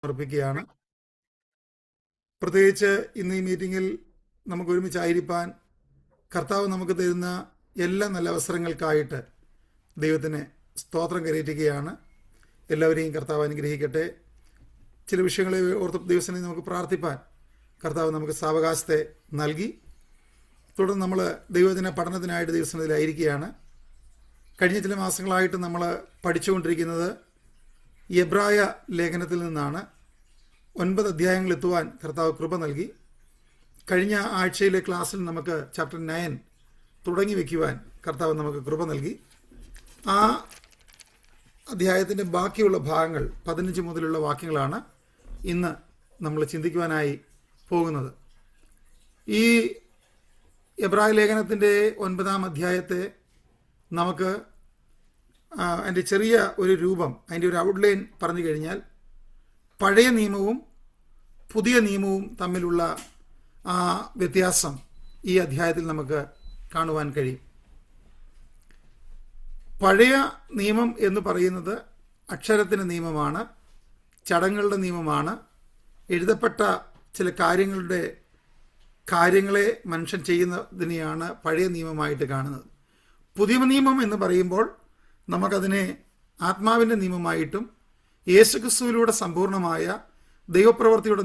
സമർപ്പിക്കുകയാണ്. പ്രത്യേകിച്ച് ഇന്ന് ഈ മീറ്റിങ്ങിൽ നമുക്ക് ഒരുമിച്ചായിരിക്കാൻ കർത്താവ് നമുക്ക് തരുന്ന എല്ലാ നല്ല അവസരങ്ങൾക്കായിട്ട് ദൈവത്തിന് സ്തോത്രം കരയറ്റുകയാണ്. എല്ലാവരെയും കർത്താവ് അനുഗ്രഹിക്കട്ടെ. ചില വിഷയങ്ങളെ ഓർത്ത് ദിവസങ്ങളിൽ നമുക്ക് പ്രാർത്ഥിപ്പാൻ കർത്താവ് നമുക്ക് സാവകാശത്തെ നൽകി. തുടർന്ന് നമ്മൾ ദൈവദിന പഠനത്തിനായിട്ട് ദിവസങ്ങളിലായിരിക്കുകയാണ്. കഴിഞ്ഞ ചില മാസങ്ങളായിട്ട് നമ്മൾ പഠിച്ചുകൊണ്ടിരിക്കുന്നത് എബ്രായ ലേഖനത്തിൽ നിന്നാണ്. 9 അധ്യായങ്ങൾ എത്തുവാൻ കർത്താവ് കൃപ നൽകി. കഴിഞ്ഞ ആഴ്ചയിലെ ക്ലാസ്സിൽ നമുക്ക് ചാപ്റ്റർ 9 തുടങ്ങി വയ്ക്കുവാൻ കർത്താവ് നമുക്ക് കൃപ നൽകി. ആ അധ്യായത്തിൻ്റെ ബാക്കിയുള്ള ഭാഗങ്ങൾ 15 മുതലുള്ള വാക്യങ്ങളാണ് ഇന്ന് നമ്മൾ ചിന്തിക്കുവാനായി പോകുന്നത്. ഈ എബ്രായ ലേഖനത്തിൻ്റെ 9-ാം അധ്യായത്തെ നമുക്ക് അതിൻ്റെ ചെറിയ ഒരു രൂപം, അതിൻ്റെ ഒരു ഔട്ട്ലൈൻ പറഞ്ഞു കഴിഞ്ഞാൽ, പഴയ നിയമവും പുതിയ നിയമവും തമ്മിലുള്ള ആ വ്യത്യാസം ഈ അധ്യായത്തിൽ നമുക്ക് കാണുവാൻ കഴിയും. പഴയ നിയമം എന്ന് പറയുന്നത് അക്ഷരത്തിൻ്റെ നിയമമാണ്, ചടങ്ങുകളുടെ നിയമമാണ്, എഴുതപ്പെട്ട ചില കാര്യങ്ങളെ മനുഷ്യൻ ചെയ്യുന്നതിനെയാണ് പഴയ നിയമമായിട്ട് കാണുന്നത്. പുതിയ നിയമം എന്ന് പറയുമ്പോൾ നമുക്കതിനെ ആത്മാവിൻ്റെ നിയമമായിട്ടും യേശുക്രിസ്തുവിലൂടെ സമ്പൂർണമായ ദൈവപ്രവൃത്തിയുടെ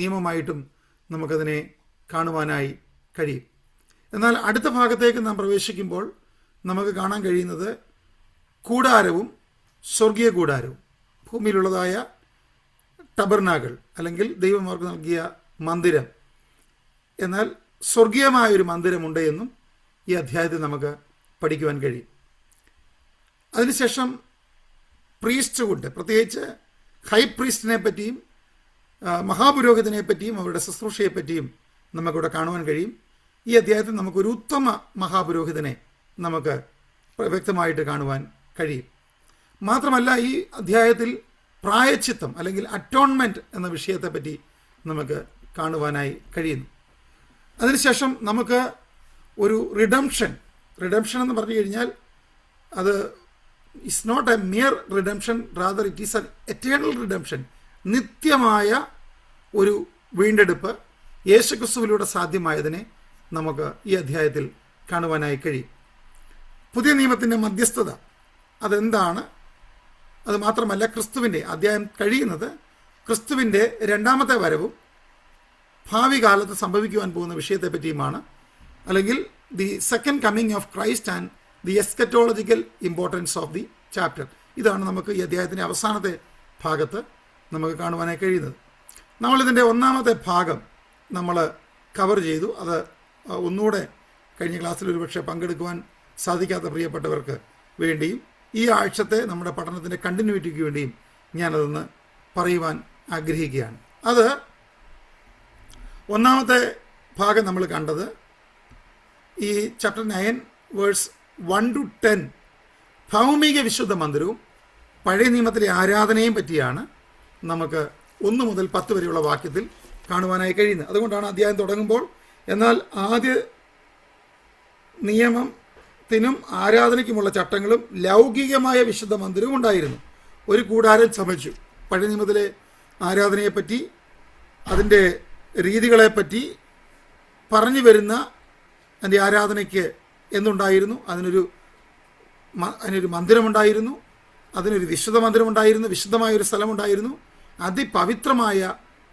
നിയമമായിട്ടും നമുക്കതിനെ കാണുവാനായി കഴിയും. എന്നാൽ അടുത്ത ഭാഗത്തേക്ക് നാം പ്രവേശിക്കുമ്പോൾ നമുക്ക് കാണാൻ കഴിയുന്നത് കൂടാരവും സ്വർഗീയ കൂടാരവും, ഭൂമിയിലുള്ളതായ ടബർനാകൾ അല്ലെങ്കിൽ ദൈവം അവർക്ക് നൽകിയ മന്ദിരം, എന്നാൽ സ്വർഗീയമായൊരു മന്ദിരമുണ്ട് എന്നും ഈ അധ്യായത്തിൽ നമുക്ക് പഠിക്കുവാൻ കഴിയും. അതിനുശേഷം പ്രീസ്റ്റ്ഹുഡ്, പ്രത്യേകിച്ച് ഹൈ പ്രീസ്റ്റിനെ പറ്റിയും മഹാപുരോഹിതനെ പറ്റിയും അവരുടെ ശുശ്രൂഷയെപ്പറ്റിയും നമുക്കിവിടെ കാണുവാൻ കഴിയും. ഈ അധ്യായത്തിൽ നമുക്കൊരു ഉത്തമ മഹാപുരോഹിതനെ നമുക്ക് വ്യക്തമായിട്ട് കാണുവാൻ കഴിയും. മാത്രമല്ല, ഈ അധ്യായത്തിൽ പ്രായശ്ചിത്തം അല്ലെങ്കിൽ അറ്റോൺമെൻറ്റ് എന്ന വിഷയത്തെപ്പറ്റി നമുക്ക് കാണുവാനായി കഴിയുന്നു. അതിനുശേഷം നമുക്ക് ഒരു റിഡംഷൻ എന്ന് പറഞ്ഞു കഴിഞ്ഞാൽ അത് it's not a mere redemption, rather it is an eternal redemption. നിത്യമായ ഒരു വീണ്ടെടുപ്പ് യേശുക്രിസ്തുവിലൂടെ സാധ്യമായതിനെ നമുക്ക് ഈ അധ്യായത്തിൽ കാണുവാനായി കഴിയും. പുതിയ നിയമത്തിൻ്റെ മധ്യസ്ഥത അതെന്താണ്? അത് മാത്രമല്ല, ക്രിസ്തുവിൻ്റെ അധ്യായം കഴിയുന്നത് ക്രിസ്തുവിൻ്റെ രണ്ടാമത്തെ വരവും ഭാവി കാലത്ത് സംഭവിക്കുവാൻ പോകുന്ന വിഷയത്തെപ്പറ്റിയുമാണ്, അല്ലെങ്കിൽ the second coming of Christ and the eschatological importance of the chapter. ഇതാണ് നമുക്ക് ഈ അധ്യായത്തിൻ്റെ അവസാനത്തെ ഭാഗത്ത് നമുക്ക് കാണുവാനായി കഴിയുന്നത്. നമ്മളിതിൻ്റെ 1-ാമത്തെ ഭാഗം നമ്മൾ കവർ ചെയ്തു. അത് ഒന്നുകൂടെ കഴിഞ്ഞ ക്ലാസ്സിൽ ഒരുപക്ഷെ പങ്കെടുക്കുവാൻ സാധിക്കാത്ത പ്രിയപ്പെട്ടവർക്ക് വേണ്ടിയും ഈ ആഴ്ചത്തെ നമ്മുടെ പഠനത്തിൻ്റെ കണ്ടിന്യൂറ്റിക്ക് വേണ്ടിയും ഞാനതൊന്ന് പറയുവാൻ ആഗ്രഹിക്കുകയാണ്. അത് 1-ാമത്തെ ഭാഗം നമ്മൾ കണ്ടത് ഈ ചാപ്റ്റർ 9 വേഴ്സ് 1 to 10 ഭൗമിക വിശുദ്ധ മന്ദിരവും പഴയ നിയമത്തിലെ ആരാധനയും പറ്റിയാണ് നമുക്ക് 1 മുതൽ 10 വരെയുള്ള വാക്യത്തിൽ കാണുവാനായി കഴിയുന്നത്. അതുകൊണ്ടാണ് അധ്യായം തുടങ്ങുമ്പോൾ, എന്നാൽ ആദ്യ നിയമത്തിനും ആരാധനയ്ക്കുമുള്ള ചട്ടങ്ങളും ലൗകികമായ വിശുദ്ധ മന്ദിരവും ഉണ്ടായിരുന്നു. ഒരു കൂടാരം ചമച്ചു. പഴയ നിയമത്തിലെ ആരാധനയെപ്പറ്റി, അതിൻ്റെ രീതികളെപ്പറ്റി പറഞ്ഞു വരുന്ന അതിൻ്റെ ആരാധനയ്ക്ക് എന്തുണ്ടായിരുന്നു? അതിനൊരു മന്ദിരമുണ്ടായിരുന്നു, അതിനൊരു വിശുദ്ധ മന്ദിരമുണ്ടായിരുന്നു, വിശുദ്ധമായൊരു സ്ഥലമുണ്ടായിരുന്നു, അതിപവിത്രമായ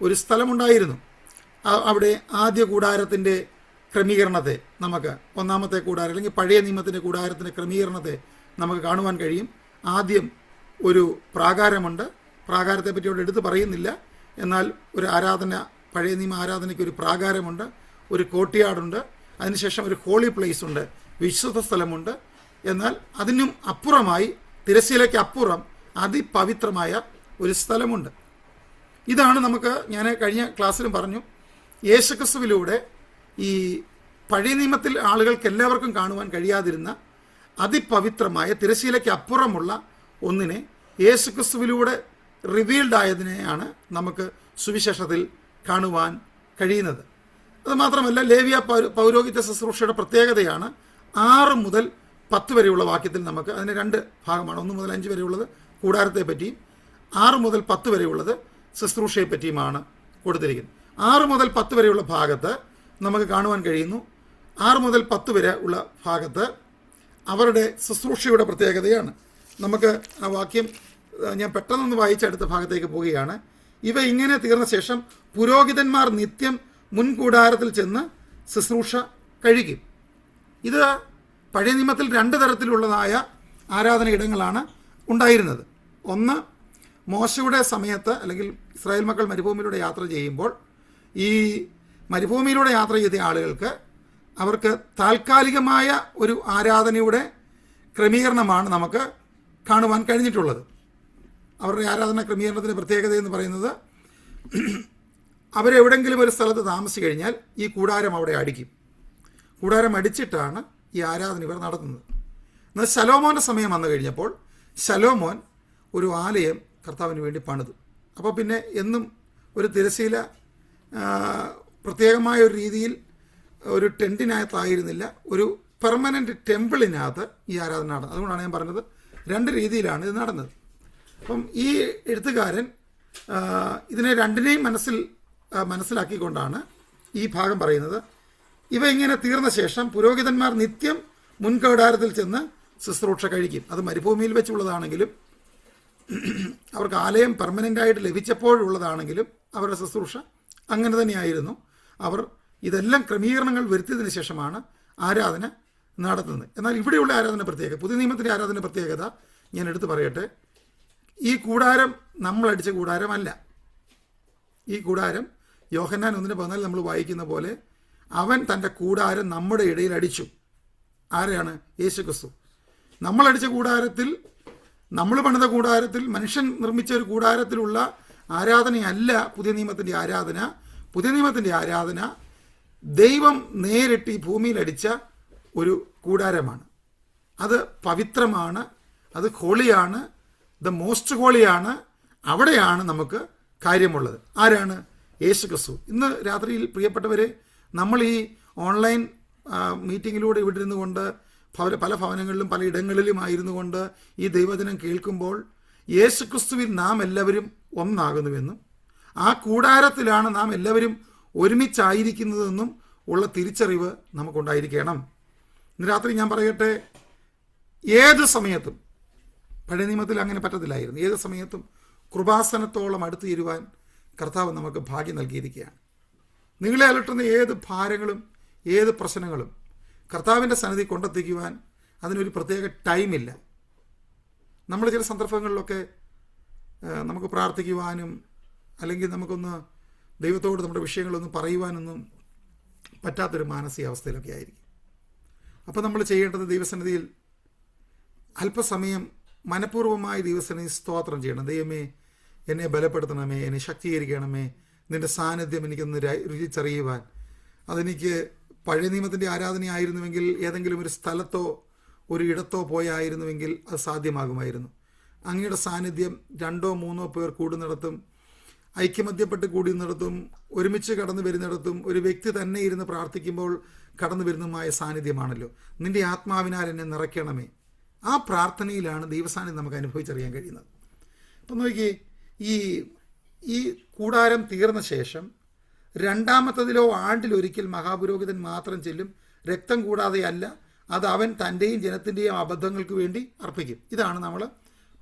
ഒരു സ്ഥലമുണ്ടായിരുന്നു. അവിടെ ആദ്യ കൂടാരത്തിൻ്റെ ക്രമീകരണത്തെ നമുക്ക്, 1-ാമത്തെ കൂടാരം അല്ലെങ്കിൽ പഴയ നിയമത്തിൻ്റെ കൂടാരത്തിൻ്റെ ക്രമീകരണത്തെ നമുക്ക് കാണുവാൻ കഴിയും. ആദ്യം ഒരു പ്രാകാരമുണ്ട്. പ്രാകാരത്തെ പറ്റി അവിടെ എടുത്ത് പറയുന്നില്ല. എന്നാൽ ഒരു പഴയ നിയമ ആരാധനയ്ക്ക് ഒരു പ്രാകാരമുണ്ട്, ഒരു കോർട്ട്യാർഡുണ്ട്, അതിനുശേഷം ഒരു ഹോളി പ്ലേസ് ഉണ്ട്, വിശുദ്ധ സ്ഥലമുണ്ട്. എന്നാൽ അതിനും അപ്പുറമായി, തിരശ്ശീലയ്ക്ക് അപ്പുറം അതിപവിത്രമായ ഒരു സ്ഥലമുണ്ട്. ഇതാണ് നമുക്ക്, ഞാൻ കഴിഞ്ഞ ക്ലാസ്സിലും പറഞ്ഞു, യേശുക്രിസ്തുവിലൂടെ ഈ പഴയ നിയമത്തിൽ ആളുകൾക്ക് എല്ലാവർക്കും കാണുവാൻ കഴിയാതിരുന്ന അതിപവിത്രമായ തിരശ്ശീലയ്ക്ക് അപ്പുറമുള്ള ഒന്നിനെ യേശുക്രിസ്തുവിലൂടെ റിവീൽഡ് ആയതിനെയാണ് നമുക്ക് സുവിശേഷത്തിൽ കാണുവാൻ കഴിയുന്നത്. അതുമാത്രമല്ല, ലേവ്യ പൗരോഹിത്യ ശുശ്രൂഷയുടെ പ്രത്യേകതയാണ് 6 മുതൽ 10 വരെയുള്ള വാക്യത്തിൽ നമുക്ക് അതിന് 2 ഭാഗമാണ്. 1 മുതൽ 5 വരെയുള്ളത് കൂടാരത്തെ പറ്റിയും 6 മുതൽ 10 വരെയുള്ളത് ശുശ്രൂഷയെ പറ്റിയുമാണ് കൊടുത്തിരിക്കുന്നത്. 6 മുതൽ 10 വരെയുള്ള ഭാഗത്ത് നമുക്ക് കാണുവാൻ കഴിയുന്നു. 6 മുതൽ 10 വരെ ഉള്ള ഭാഗത്ത് അവരുടെ ശുശ്രൂഷയുടെ പ്രത്യേകതയാണ്. നമുക്ക് ആ വാക്യം ഞാൻ പെട്ടെന്നൊന്ന് വായിച്ചെടുത്ത ഭാഗത്തേക്ക് പോവുകയാണ്. ഇവ ഇങ്ങനെ തീർന്ന ശേഷം പുരോഹിതന്മാർ നിത്യം മുൻകൂടാരത്തിൽ ചെന്ന് ശുശ്രൂഷ കഴിക്കും. ഇത് പഴയ നിയമത്തിൽ 2 തരത്തിലുള്ളതായ ആരാധന ഇടങ്ങളാണ് ഉണ്ടായിരുന്നത്. ഒന്ന്, മോശയുടെ സമയത്ത് അല്ലെങ്കിൽ ഇസ്രായേൽ മക്കൾ മരുഭൂമിയിലൂടെ യാത്ര ചെയ്യുമ്പോൾ ഈ മരുഭൂമിയിലൂടെ യാത്ര ചെയ്ത ആളുകൾക്ക് അവർക്ക് താൽക്കാലികമായ ഒരു ആരാധനയുടെ ക്രമീകരണമാണ് നമുക്ക് കാണുവാൻ കഴിഞ്ഞിട്ടുള്ളത്. അവരുടെ ആരാധന ക്രമീകരണത്തിൻ്റെ പ്രത്യേകത എന്ന് പറയുന്നത്, അവരെവിടെങ്കിലും ഒരു സ്ഥലത്ത് താമസിച്ചു കഴിഞ്ഞാൽ ഈ കൂടാരം അവിടെ അടിക്കും. കൂടാരം അടിച്ചിട്ടാണ് ഈ ആരാധന ഇവർ നടത്തുന്നത്. എന്നാൽ ശലോമോൻ്റെ സമയം വന്നു കഴിഞ്ഞപ്പോൾ ശലോമോൻ ഒരു ആലയം കർത്താവിന് വേണ്ടി പണിതു. അപ്പോൾ പിന്നെ എന്നും ഒരു തിരശ്ശീല പ്രത്യേകമായ ഒരു രീതിയിൽ ഒരു ടെൻറ്റിനകത്തായിരുന്നില്ല, ഒരു പെർമനൻ്റ് ടെമ്പിളിനകത്ത് ഈ ആരാധന നടന്നത്. അതുകൊണ്ടാണ് ഞാൻ പറഞ്ഞത് 2 രീതിയിലാണ് ഇത് നടന്നത്. അപ്പം ഈ എഴുത്തുകാരൻ ഇതിനെ രണ്ടിനെയും മനസ്സിലാക്കിക്കൊണ്ടാണ് ഈ ഭാഗം പറയുന്നത്. ഇവ ഇങ്ങനെ തീർന്ന ശേഷം പുരോഹിതന്മാർ നിത്യം മുൻകൂടാരത്തിൽ ചെന്ന് ശുശ്രൂഷ കഴിക്കും. അത് മരുഭൂമിയിൽ വെച്ചുള്ളതാണെങ്കിലും അവർക്ക് ആലയം പെർമനൻ്റായിട്ട് ലഭിച്ചപ്പോഴുള്ളതാണെങ്കിലും അവരുടെ ശുശ്രൂഷ അങ്ങനെ തന്നെയായിരുന്നു. അവർ ഇതെല്ലാം ക്രമീകരണങ്ങൾ വരുത്തിയതിന് ശേഷമാണ് ആരാധന നടത്തുന്നത്. എന്നാൽ ഇവിടെയുള്ള ആരാധന പ്രത്യേകത, പുതിയ നിയമത്തിൻ്റെ ആരാധന പ്രത്യേകത ഞാൻ എടുത്തു പറയട്ടെ. ഈ കൂടാരം നമ്മളടിച്ച കൂടാരമല്ല. ഈ കൂടാരം യോഹന്നാൻ 1:14 നമ്മൾ വായിക്കുന്ന പോലെ അവൻ തൻ്റെ കൂടാരം നമ്മുടെ ഇടയിൽ അടിച്ചു. ആരെയാണ്? യേശുക്രിസ്തു. നമ്മളടിച്ച കൂടാരത്തിൽ, നമ്മൾ പണിത കൂടാരത്തിൽ, മനുഷ്യൻ നിർമ്മിച്ച ഒരു കൂടാരത്തിലുള്ള ആരാധനയല്ല പുതിയ നിയമത്തിൻ്റെ ആരാധന. പുതിയ നിയമത്തിൻ്റെ ആരാധന ദൈവം നേരിട്ട് ഈ ഭൂമിയിൽ അടിച്ച ഒരു കൂടാരമാണ്. അത് പവിത്രമാണ്, അത് ഹോളിയാണ്, ദ മോസ്റ്റ് ഹോളിയാണ്. അവിടെയാണ് നമുക്ക് കാര്യമുള്ളത്. ആരാണ്? യേശുക്രിസ്തു. ഇന്ന് രാത്രിയിൽ പ്രിയപ്പെട്ടവരെ, നമ്മൾ ഈ ഓൺലൈൻ മീറ്റിങ്ങിലൂടെ ഇവിടെ ഇരുന്നു കൊണ്ട് പല ഭവനങ്ങളിലും പല ഇടങ്ങളിലും ആയിരുന്നു കൊണ്ട് ഈ ദൈവവചനം കേൾക്കുമ്പോൾ യേശുക്രിസ്തുവിൽ നാം എല്ലാവരും ഒന്നാകുന്നുവെന്നും ആ കൂടാരത്തിലാണ് നാം എല്ലാവരും ഒരുമിച്ചായിരിക്കുന്നതെന്നും ഉള്ള തിരിച്ചറിവ് നമുക്കുണ്ടായിരിക്കണം. ഇന്ന് രാത്രി ഞാൻ പറയട്ടെ, ഏത് സമയത്തും, പഴയ നിയമത്തിൽ അങ്ങനെ പറ്റത്തില്ലായിരുന്നു, ഏത് സമയത്തും കൃപാസനത്തോളം അടുത്ത് ഇരുവാൻ കർത്താവ് നമുക്ക് ഭാഗ്യം നൽകിയിരിക്കുകയാണ്. നിങ്ങളെ അലട്ടുന്ന ഏത് ഭാരങ്ങളും ഏത് പ്രശ്നങ്ങളും കർത്താവിൻ്റെ സന്നിധി കൊണ്ടെത്തിക്കുവാൻ അതിനൊരു പ്രത്യേക ടൈമില്ല. നമ്മൾ ചില സന്ദർഭങ്ങളിലൊക്കെ നമുക്ക് പ്രാർത്ഥിക്കുവാനും അല്ലെങ്കിൽ നമുക്കൊന്ന് ദൈവത്തോട് നമ്മുടെ വിഷയങ്ങളൊന്നും പറയുവാനൊന്നും പറ്റാത്തൊരു മാനസികാവസ്ഥയിലൊക്കെ ആയിരിക്കും. അപ്പോൾ നമ്മൾ ചെയ്യേണ്ടത് ദൈവസന്നിധിയിൽ അല്പസമയം മനഃപൂർവ്വമായി ദൈവസന്നിധി സ്തോത്രം ചെയ്യണം. ദൈവമേ, എന്നെ ബലപ്പെടുത്തണമേ, എന്നെ ശക്തീകരിക്കണമേ, നിൻ്റെ സാന്നിധ്യം എനിക്കൊന്ന് രുചിച്ചറിയുവാൻ. അതെനിക്ക് പഴയ നിയമത്തിൻ്റെ ആരാധനയായിരുന്നുവെങ്കിൽ ഏതെങ്കിലും ഒരു സ്ഥലത്തോ ഒരു ഇടത്തോ പോയായിരുന്നുവെങ്കിൽ അത് സാധ്യമാകുമായിരുന്നു. അങ്ങയുടെ സാന്നിധ്യം 2-3 പേർ കൂടുന്നിടത്തും, ഐക്യമത്യപ്പെട്ട് കൂടുന്നിടത്തും, ഒരുമിച്ച് കടന്നു വരുന്നിടത്തും, ഒരു വ്യക്തി തന്നെ ഇരുന്ന് പ്രാർത്ഥിക്കുമ്പോൾ കടന്നു വരുന്നതുമായ സാന്നിധ്യമാണല്ലോ. നിൻ്റെ ആത്മാവിനാൽ എന്നെ നിറയ്ക്കണമേ. ആ പ്രാർത്ഥനയിലാണ് ദൈവസാന്നിധ്യം നമുക്ക് അനുഭവിച്ചറിയാൻ കഴിയുന്നത്. അപ്പം നോക്കിയേ, ഈ കൂടാരം തീർന്ന ശേഷം 2-മത്തതിലോ ആണ്ടിലൊരിക്കൽ മഹാപുരോഹിതൻ മാത്രം ചെല്ലും, രക്തം കൂടാതെയല്ല. അത് അവൻ തൻ്റെയും ജനത്തിൻ്റെയും അബദ്ധങ്ങൾക്ക് വേണ്ടി അർപ്പിക്കും. ഇതാണ് നമ്മൾ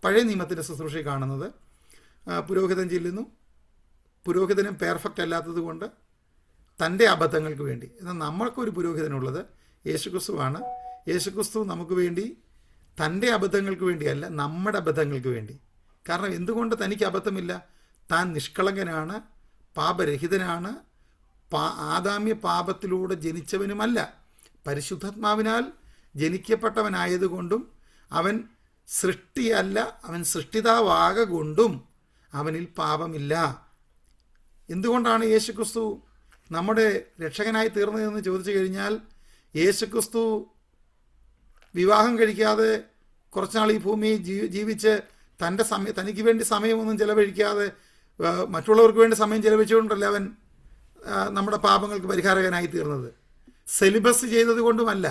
പഴയ നിയമത്തിൻ്റെ ശുശ്രൂഷയിൽ കാണുന്നത്. പുരോഹിതൻ ചെല്ലുന്നു, പുരോഹിതനും പെർഫെക്റ്റ് അല്ലാത്തത് കൊണ്ട് തൻ്റെ അബദ്ധങ്ങൾക്ക് വേണ്ടി. എന്നാൽ നമ്മൾക്കൊരു പുരോഹിതനുള്ളത് യേശുക്രിസ്തുവാണ്. യേശുക്രിസ്തു നമുക്ക് വേണ്ടി തൻ്റെ അബദ്ധങ്ങൾക്ക് വേണ്ടിയല്ല, നമ്മുടെ അബദ്ധങ്ങൾക്ക് വേണ്ടി. കാരണം എന്തുകൊണ്ട് തനിക്ക് അബദ്ധമില്ല? താൻ നിഷ്കളങ്കനാണ്, പാപരഹിതനാണ്, ആദാമ്യ പാപത്തിലൂടെ ജനിച്ചവനുമല്ല, പരിശുദ്ധാത്മാവിനാൽ ജനിക്കപ്പെട്ടവനായതുകൊണ്ടും അവൻ സൃഷ്ടിയല്ല, അവൻ സൃഷ്ടിതാവാകൊണ്ടും അവനിൽ പാപമില്ല. എന്തുകൊണ്ടാണ് യേശുക്രിസ്തു നമ്മുടെ രക്ഷകനായി തീർന്നതെന്ന് ചോദിച്ചു കഴിഞ്ഞാൽ, യേശുക്രിസ്തു വിവാഹം കഴിക്കാതെ കുറച്ചുനാൾ ഈ ഭൂമിയിൽ ജീവിച്ച് തനിക്ക് വേണ്ടി സമയമൊന്നും ചിലവഴിക്കാതെ മറ്റുള്ളവർക്ക് വേണ്ടി സമയം ചിലവഴിച്ചുകൊണ്ടല്ല അവൻ നമ്മുടെ പാപങ്ങൾക്ക് പരിഹാരകനായി തീർന്നത്. സെലിബസ് ചെയ്തത് കൊണ്ടുമല്ല,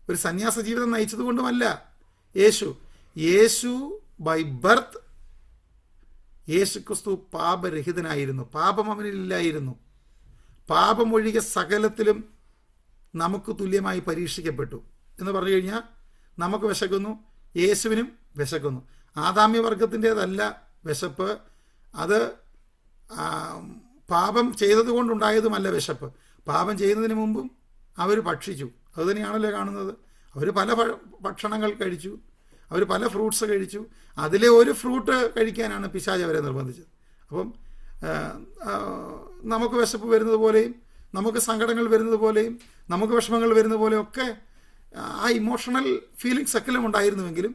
ഒരു സന്യാസ ജീവിതം നയിച്ചത് കൊണ്ടുമല്ല. യേശു ബൈ ബർത്ത് യേശുക്രിസ്തു പാപരഹിതനായിരുന്നു, പാപം അവനിലില്ലായിരുന്നു. പാപമൊഴികെ സകലത്തിലും നമുക്ക് തുല്യമായി പരീക്ഷിക്കപ്പെട്ടു എന്ന് പറഞ്ഞു കഴിഞ്ഞാൽ നമുക്ക് വിശക്കുന്നു, യേശുവിനും വിശക്കുന്നു. ആദാമ്യവർഗത്തിൻ്റേതല്ല വിശപ്പ്, അത് പാപം ചെയ്തതുകൊണ്ടുണ്ടായതുമല്ല വിശപ്പ്. പാപം ചെയ്യുന്നതിന് മുമ്പും അവർ ഭക്ഷിച്ചു. അതുതന്നെയാണല്ലോ കാണുന്നത്. അവർ പല ഭക്ഷണങ്ങൾ കഴിച്ചു, അവർ പല ഫ്രൂട്ട്സ് കഴിച്ചു. അതിലെ ഒരു ഫ്രൂട്ട് കഴിക്കാനാണ് പിശാച് അവരെ നിർബന്ധിച്ചത്. അപ്പം നമുക്ക് വിശപ്പ് വരുന്നത് പോലെയും നമുക്ക് സങ്കടങ്ങൾ വരുന്നത് പോലെയും നമുക്ക് വിഷമങ്ങൾ വരുന്നത് പോലെയും ഒക്കെ ആ ഇമോഷണൽ ഫീലിങ്സ് ഒക്കെ ഉണ്ടായിരുന്നുവെങ്കിലും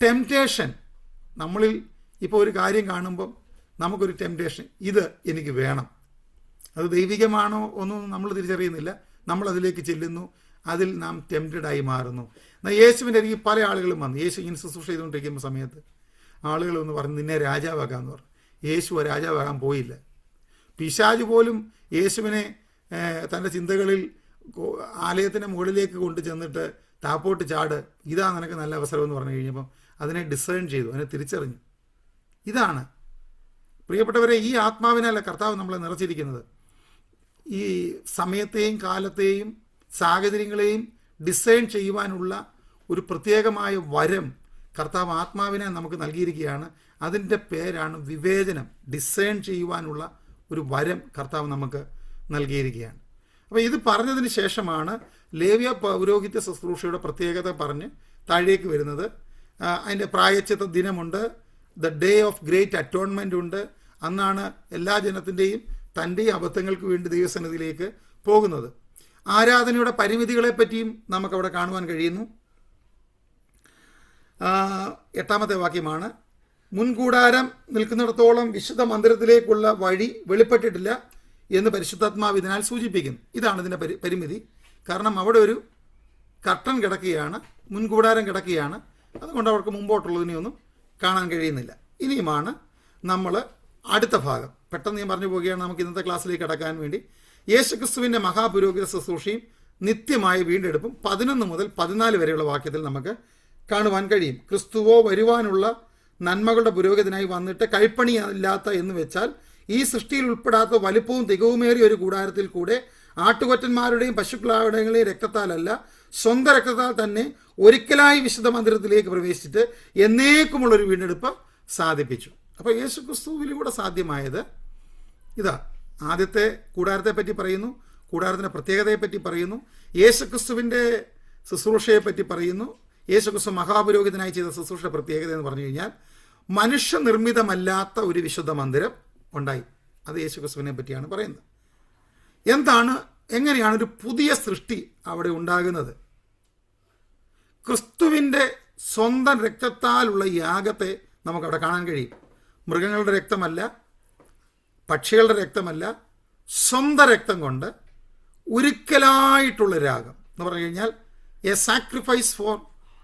ടെംപ്റ്റേഷൻ നമ്മളിൽ ഇപ്പോൾ ഒരു കാര്യം കാണുമ്പം നമുക്കൊരു ടെംപ്റ്റേഷൻ, ഇത് എനിക്ക് വേണം. അത് ദൈവികമാണോ ഒന്നും നമ്മൾ തിരിച്ചറിയുന്നില്ല. നമ്മളതിലേക്ക് ചെല്ലുന്നു, അതിൽ നാം ടെംപ്റ്റഡായി മാറുന്നു. എന്നാൽ യേശുവിൻ്റെ അരികിൽ പല ആളുകളും വന്നു. യേശു ഇങ്ങനെ ശുശ്രൂഷ ചെയ്തുകൊണ്ടിരിക്കുന്ന സമയത്ത് ആളുകളൊന്ന് പറഞ്ഞു, നിന്നെ രാജാവാക്കാമെന്ന് പറഞ്ഞു. യേശു രാജാവാകാൻ പോയില്ല. പിശാച് പോലും യേശുവിനെ തൻ്റെ ചിന്തകളിൽ ആലയത്തിൻ്റെ മുകളിലേക്ക് കൊണ്ടു ചെന്നിട്ട് താപ്പോട്ട് ചാട്, ഇതാ നിനക്ക് നല്ല അവസരം എന്ന് പറഞ്ഞു കഴിഞ്ഞപ്പം അതിനെ ഡിസേൺ ചെയ്തു, അതിനെ തിരിച്ചറിഞ്ഞു. ഇതാണ് പ്രിയപ്പെട്ടവരെ, ഈ ആത്മാവിനല്ല കർത്താവ് നമ്മളെ നിറച്ചിരിക്കുന്നത്. ഈ സമയത്തെയും കാലത്തെയും സാഹചര്യങ്ങളെയും ഡിസൈൻ ചെയ്യുവാനുള്ള ഒരു പ്രത്യേകമായ വരം കർത്താവ് ആത്മാവിനെ നമുക്ക് നൽകിയിരിക്കുകയാണ്. അതിൻ്റെ പേരാണ് വിവേചനം. ഡിസൈൻ ചെയ്യുവാനുള്ള ഒരു വരം കർത്താവ് നമുക്ക് നൽകിയിരിക്കുകയാണ്. അപ്പോൾ ഇത് പറഞ്ഞതിന് ശേഷമാണ് ലേവ്യ പൗരോഹിത്യ ശുശ്രൂഷയുടെ പ്രത്യേകത പറഞ്ഞ് താഴേക്ക് വരുന്നത്. അതിൻ്റെ പ്രായശ്ചിത്ത ദിനമുണ്ട്, the day of great atonement ഉണ്ട്. അന്നാണ് എല്ലാ ജനത്തിൻ്റെയും തൻ്റെയും അബദ്ധങ്ങൾക്ക് വേണ്ടി ദൈവസന്നിധിയിലേക്ക് പോകുന്നത്. ആരാധനയുടെ പരിമിതികളെ പറ്റിയും നമുക്കവിടെ കാണുവാൻ കഴിയുന്നു. 8-ാമത്തെ വാക്യമാണ്, മുൻകൂടാരം നിൽക്കുന്നിടത്തോളം വിശുദ്ധ മന്ദിരത്തിലേക്കുള്ള വഴി വെളിപ്പെട്ടിട്ടില്ല എന്ന് പരിശുദ്ധാത്മാവ് ഇതിനാൽ സൂചിപ്പിക്കുന്നു. ഇതാണ് ഇതിൻ്റെ പരിമിതി. കാരണം അവിടെ ഒരു കർട്ടൻ കിടക്കുകയാണ്, മുൻകൂടാരം കിടക്കുകയാണ്. അതുകൊണ്ട് അവർക്ക് മുമ്പോട്ടുള്ളതിനെയൊന്നും കാണാൻ കഴിയുന്നില്ല. ഇനിയുമാണ് നമ്മൾ അടുത്ത ഭാഗം. പെട്ടെന്ന് ഞാൻ പറഞ്ഞു പോവുകയാണ്. നമുക്ക് ഇന്നത്തെ ക്ലാസ്സിലേക്ക് കടക്കാൻ വേണ്ടി യേശുക്രിസ്തുവിൻ്റെ മഹാപുരോഹിത ശുശ്രൂഷയും നിത്യമായ വീണ്ടെടുപ്പും 11 മുതൽ 14 വരെയുള്ള വാക്യത്തിൽ നമുക്ക് കാണുവാൻ കഴിയും. ക്രിസ്തുവോ വരുവാനുള്ള നന്മകളുടെ പുരോഹിതനായി വന്നിട്ട് കൈപ്പണിയില്ലാത്ത എന്ന് വെച്ചാൽ ഈ സൃഷ്ടിയിൽ ഉൾപ്പെടാത്ത വലിപ്പവും തികവുമേറിയ ഒരു കൂടാരത്തിൽ കൂടെ ആട്ടുകൊറ്റന്മാരുടെയും പശുക്കളുടെയും രക്തത്താലല്ല, സ്വന്തം രക്തത്താൽ തന്നെ ഒരിക്കലായി വിശുദ്ധ മന്ദിരത്തിലേക്ക് പ്രവേശിച്ചിട്ട് എന്നേക്കുമുള്ളൊരു വീണ്ടെടുപ്പ് സാധിപ്പിച്ചു. അപ്പോൾ യേശു ക്രിസ്തുവിലൂടെ സാധ്യമായത് ഇതാ. ആദ്യത്തെ കൂടാരത്തെ പറ്റി പറയുന്നു, കൂടാരത്തിൻ്റെ പ്രത്യേകതയെപ്പറ്റി പറയുന്നു, യേശു ക്രിസ്തുവിൻ്റെ ശുശ്രൂഷയെപ്പറ്റി പറയുന്നു. യേശു ക്രിസ്തു മഹാപുരോഹിതനായി ചെയ്ത ശുശ്രൂഷ പ്രത്യേകത എന്ന് പറഞ്ഞു കഴിഞ്ഞാൽ മനുഷ്യനിർമ്മിതമല്ലാത്ത ഒരു വിശുദ്ധ മന്ദിരം ഉണ്ടായി. അത് യേശു ക്രിസ്തുവിനെ പറ്റിയാണ് പറയുന്നത്. എങ്ങനെയാണ് ഒരു പുതിയ സൃഷ്ടി അവിടെ ഉണ്ടാകുന്നത്? ക്രിസ്തുവിൻ്റെ സ്വന്തം രക്തത്താലുള്ള യാഗത്തെ നമുക്കവിടെ കാണാൻ കഴിയും. മൃഗങ്ങളുടെ രക്തമല്ല, പക്ഷികളുടെ രക്തമല്ല, സ്വന്തം രക്തം കൊണ്ട് ഒരിക്കലായിട്ടുള്ള യാഗം എന്ന് പറഞ്ഞു കഴിഞ്ഞാൽ a sacrifice for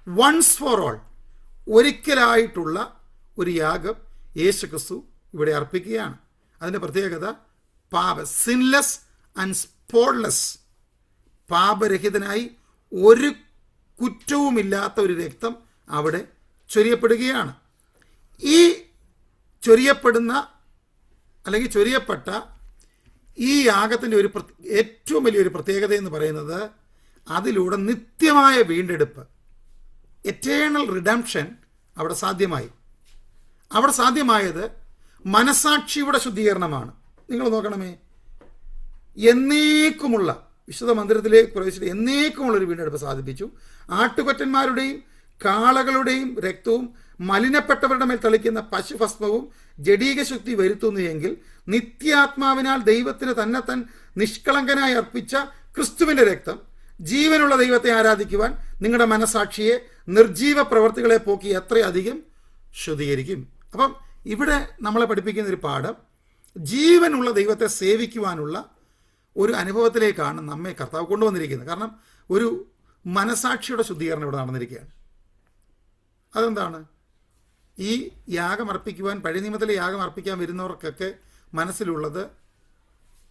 once for all. ഒരിക്കലായിട്ടുള്ള ഒരു യാഗം യേശു ക്രിസ്തു ഇവിടെ അർപ്പിക്കുകയാണ്. അതിൻ്റെ പ്രത്യേകത സിൻലെസ് ആൻഡ് സ്പോട്ട്ലെസ്, പാപരഹിതനായി ഒരു കുറ്റവുമില്ലാത്ത ഒരു രക്തം അവിടെ ചൊരിയപ്പെടുകയാണ്. ഈ ചൊരിയപ്പെട്ട ഈ യാഗത്തിൻ്റെ ഏറ്റവും വലിയൊരു പ്രത്യേകത എന്ന് പറയുന്നത് അതിലൂടെ നിത്യമായ വീണ്ടെടുപ്പ്, എറ്റേണൽ റിഡംപ്ഷൻ അവിടെ സാധ്യമായി. അവിടെ സാധ്യമായത് മനസാക്ഷിയുടെ ശുദ്ധീകരണമാണ്. നിങ്ങൾ നോക്കണമേ, എന്നേക്കുമുള്ള വിശുദ്ധ മന്ദിരത്തിലേക്ക് പ്രവേശിച്ചിട്ട് എന്നേക്കുമുള്ളൊരു വീണ്ടെടുപ്പ് സാധിപ്പിച്ചു. ആട്ടുകൊറ്റന്മാരുടെയും കാളകളുടെയും രക്തവും മലിനപ്പെട്ടവരുടെ മേൽ തളിക്കുന്ന പശുഭസ്മവും ജഡീകശുദ്ധി വരുത്തുന്നു എങ്കിൽ നിത്യാത്മാവിനാൽ ദൈവത്തിന് തന്നെത്താൻ നിഷ്കളങ്കനായി അർപ്പിച്ച ക്രിസ്തുവിൻ്റെ രക്തം ജീവനുള്ള ദൈവത്തെ ആരാധിക്കുവാൻ നിങ്ങളുടെ മനസാക്ഷിയെ നിർജീവ പ്രവർത്തികളെ പോക്കി എത്രയധികം ശുദ്ധീകരിക്കും. അപ്പം ഇവിടെ നമ്മളെ പഠിപ്പിക്കുന്ന ഒരു പാഠം, ജീവനുള്ള ദൈവത്തെ സേവിക്കുവാനുള്ള ഒരു അനുഭവത്തിലേക്കാണ് നമ്മെ കർത്താവ് കൊണ്ടുവന്നിരിക്കുന്നത്. കാരണം ഒരു മനസാക്ഷിയുടെ ശുദ്ധീകരണം ഇവിടെ നടന്നിരിക്കുകയാണ്. അതെന്താണ്? ഈ യാഗം അർപ്പിക്കുവാൻ, പഴയ നിയമത്തിലെ യാഗം അർപ്പിക്കാൻ വരുന്നവർക്കൊക്കെ മനസ്സിലുള്ളത്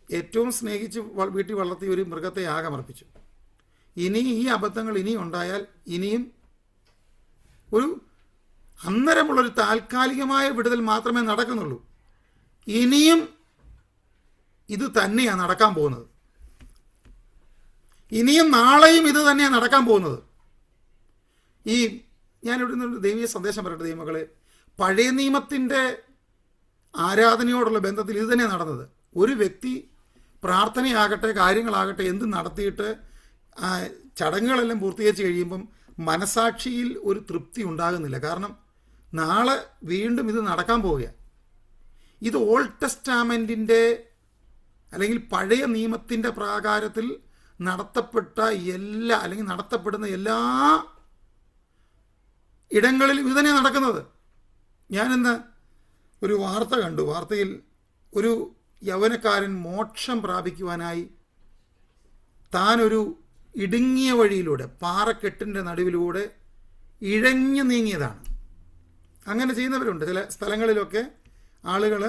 ഏറ്റവും സ്നേഹിച്ച് വീട്ടിൽ വളർത്തിയ ഒരു മൃഗത്തെ യാഗം അർപ്പിച്ചു. ഇനി ഈ അബദ്ധങ്ങൾ ഇനിയും ഉണ്ടായാൽ ഇനിയും ഒരു അന്നേരമുള്ളൊരു താൽക്കാലികമായ വിടുതൽ മാത്രമേ നടക്കുന്നുള്ളൂ. ഇനിയും ഇത് തന്നെയാണ് നടക്കാൻ പോകുന്നത്. ഇനിയും നാളെയും ഇത് തന്നെയാണ് നടക്കാൻ പോകുന്നത്. ഈ ഞാനിവിടെ നിന്ന് ദൈവീയ സന്ദേശം പറയട്ടെ ദൈവമക്കളെ, പഴയ നിയമത്തിൻ്റെ ആരാധനയോടുള്ള ബന്ധത്തിൽ ഇത് തന്നെയാണ് നടന്നത്. ഒരു വ്യക്തി പ്രാർത്ഥനയാകട്ടെ കാര്യങ്ങളാകട്ടെ എന്ത് നടത്തിയിട്ട് ചടങ്ങുകളെല്ലാം പൂർത്തീകരിച്ച് കഴിയുമ്പം മനസാക്ഷിയിൽ ഒരു തൃപ്തി ഉണ്ടാകുന്നില്ല. കാരണം നാളെ വീണ്ടും ഇത് നടക്കാൻ പോവുക. ഇത് ഓൾഡ് ടെസ്റ്റാമെൻറ്റിൻ്റെ അല്ലെങ്കിൽ പഴയ നിയമത്തിൻ്റെ പ്രാകാരത്തിൽ നടത്തപ്പെട്ട അല്ലെങ്കിൽ നടത്തപ്പെടുന്ന എല്ലാ ഇടങ്ങളിലും ഇത് തന്നെ നടക്കുന്നത്. ഞാനിന്ന് ഒരു വാർത്ത കണ്ടു. വാർത്തയിൽ ഒരു യൗവനക്കാരൻ മോക്ഷം പ്രാപിക്കുവാനായി താനൊരു ഇടുങ്ങിയ വഴിയിലൂടെ പാറക്കെട്ടിൻ്റെ നടുവിലൂടെ ഇഴഞ്ഞു നീങ്ങിയതാണ്. അങ്ങനെ ചെയ്യുന്നവരുണ്ട്. ചില സ്ഥലങ്ങളിലൊക്കെ ആളുകൾ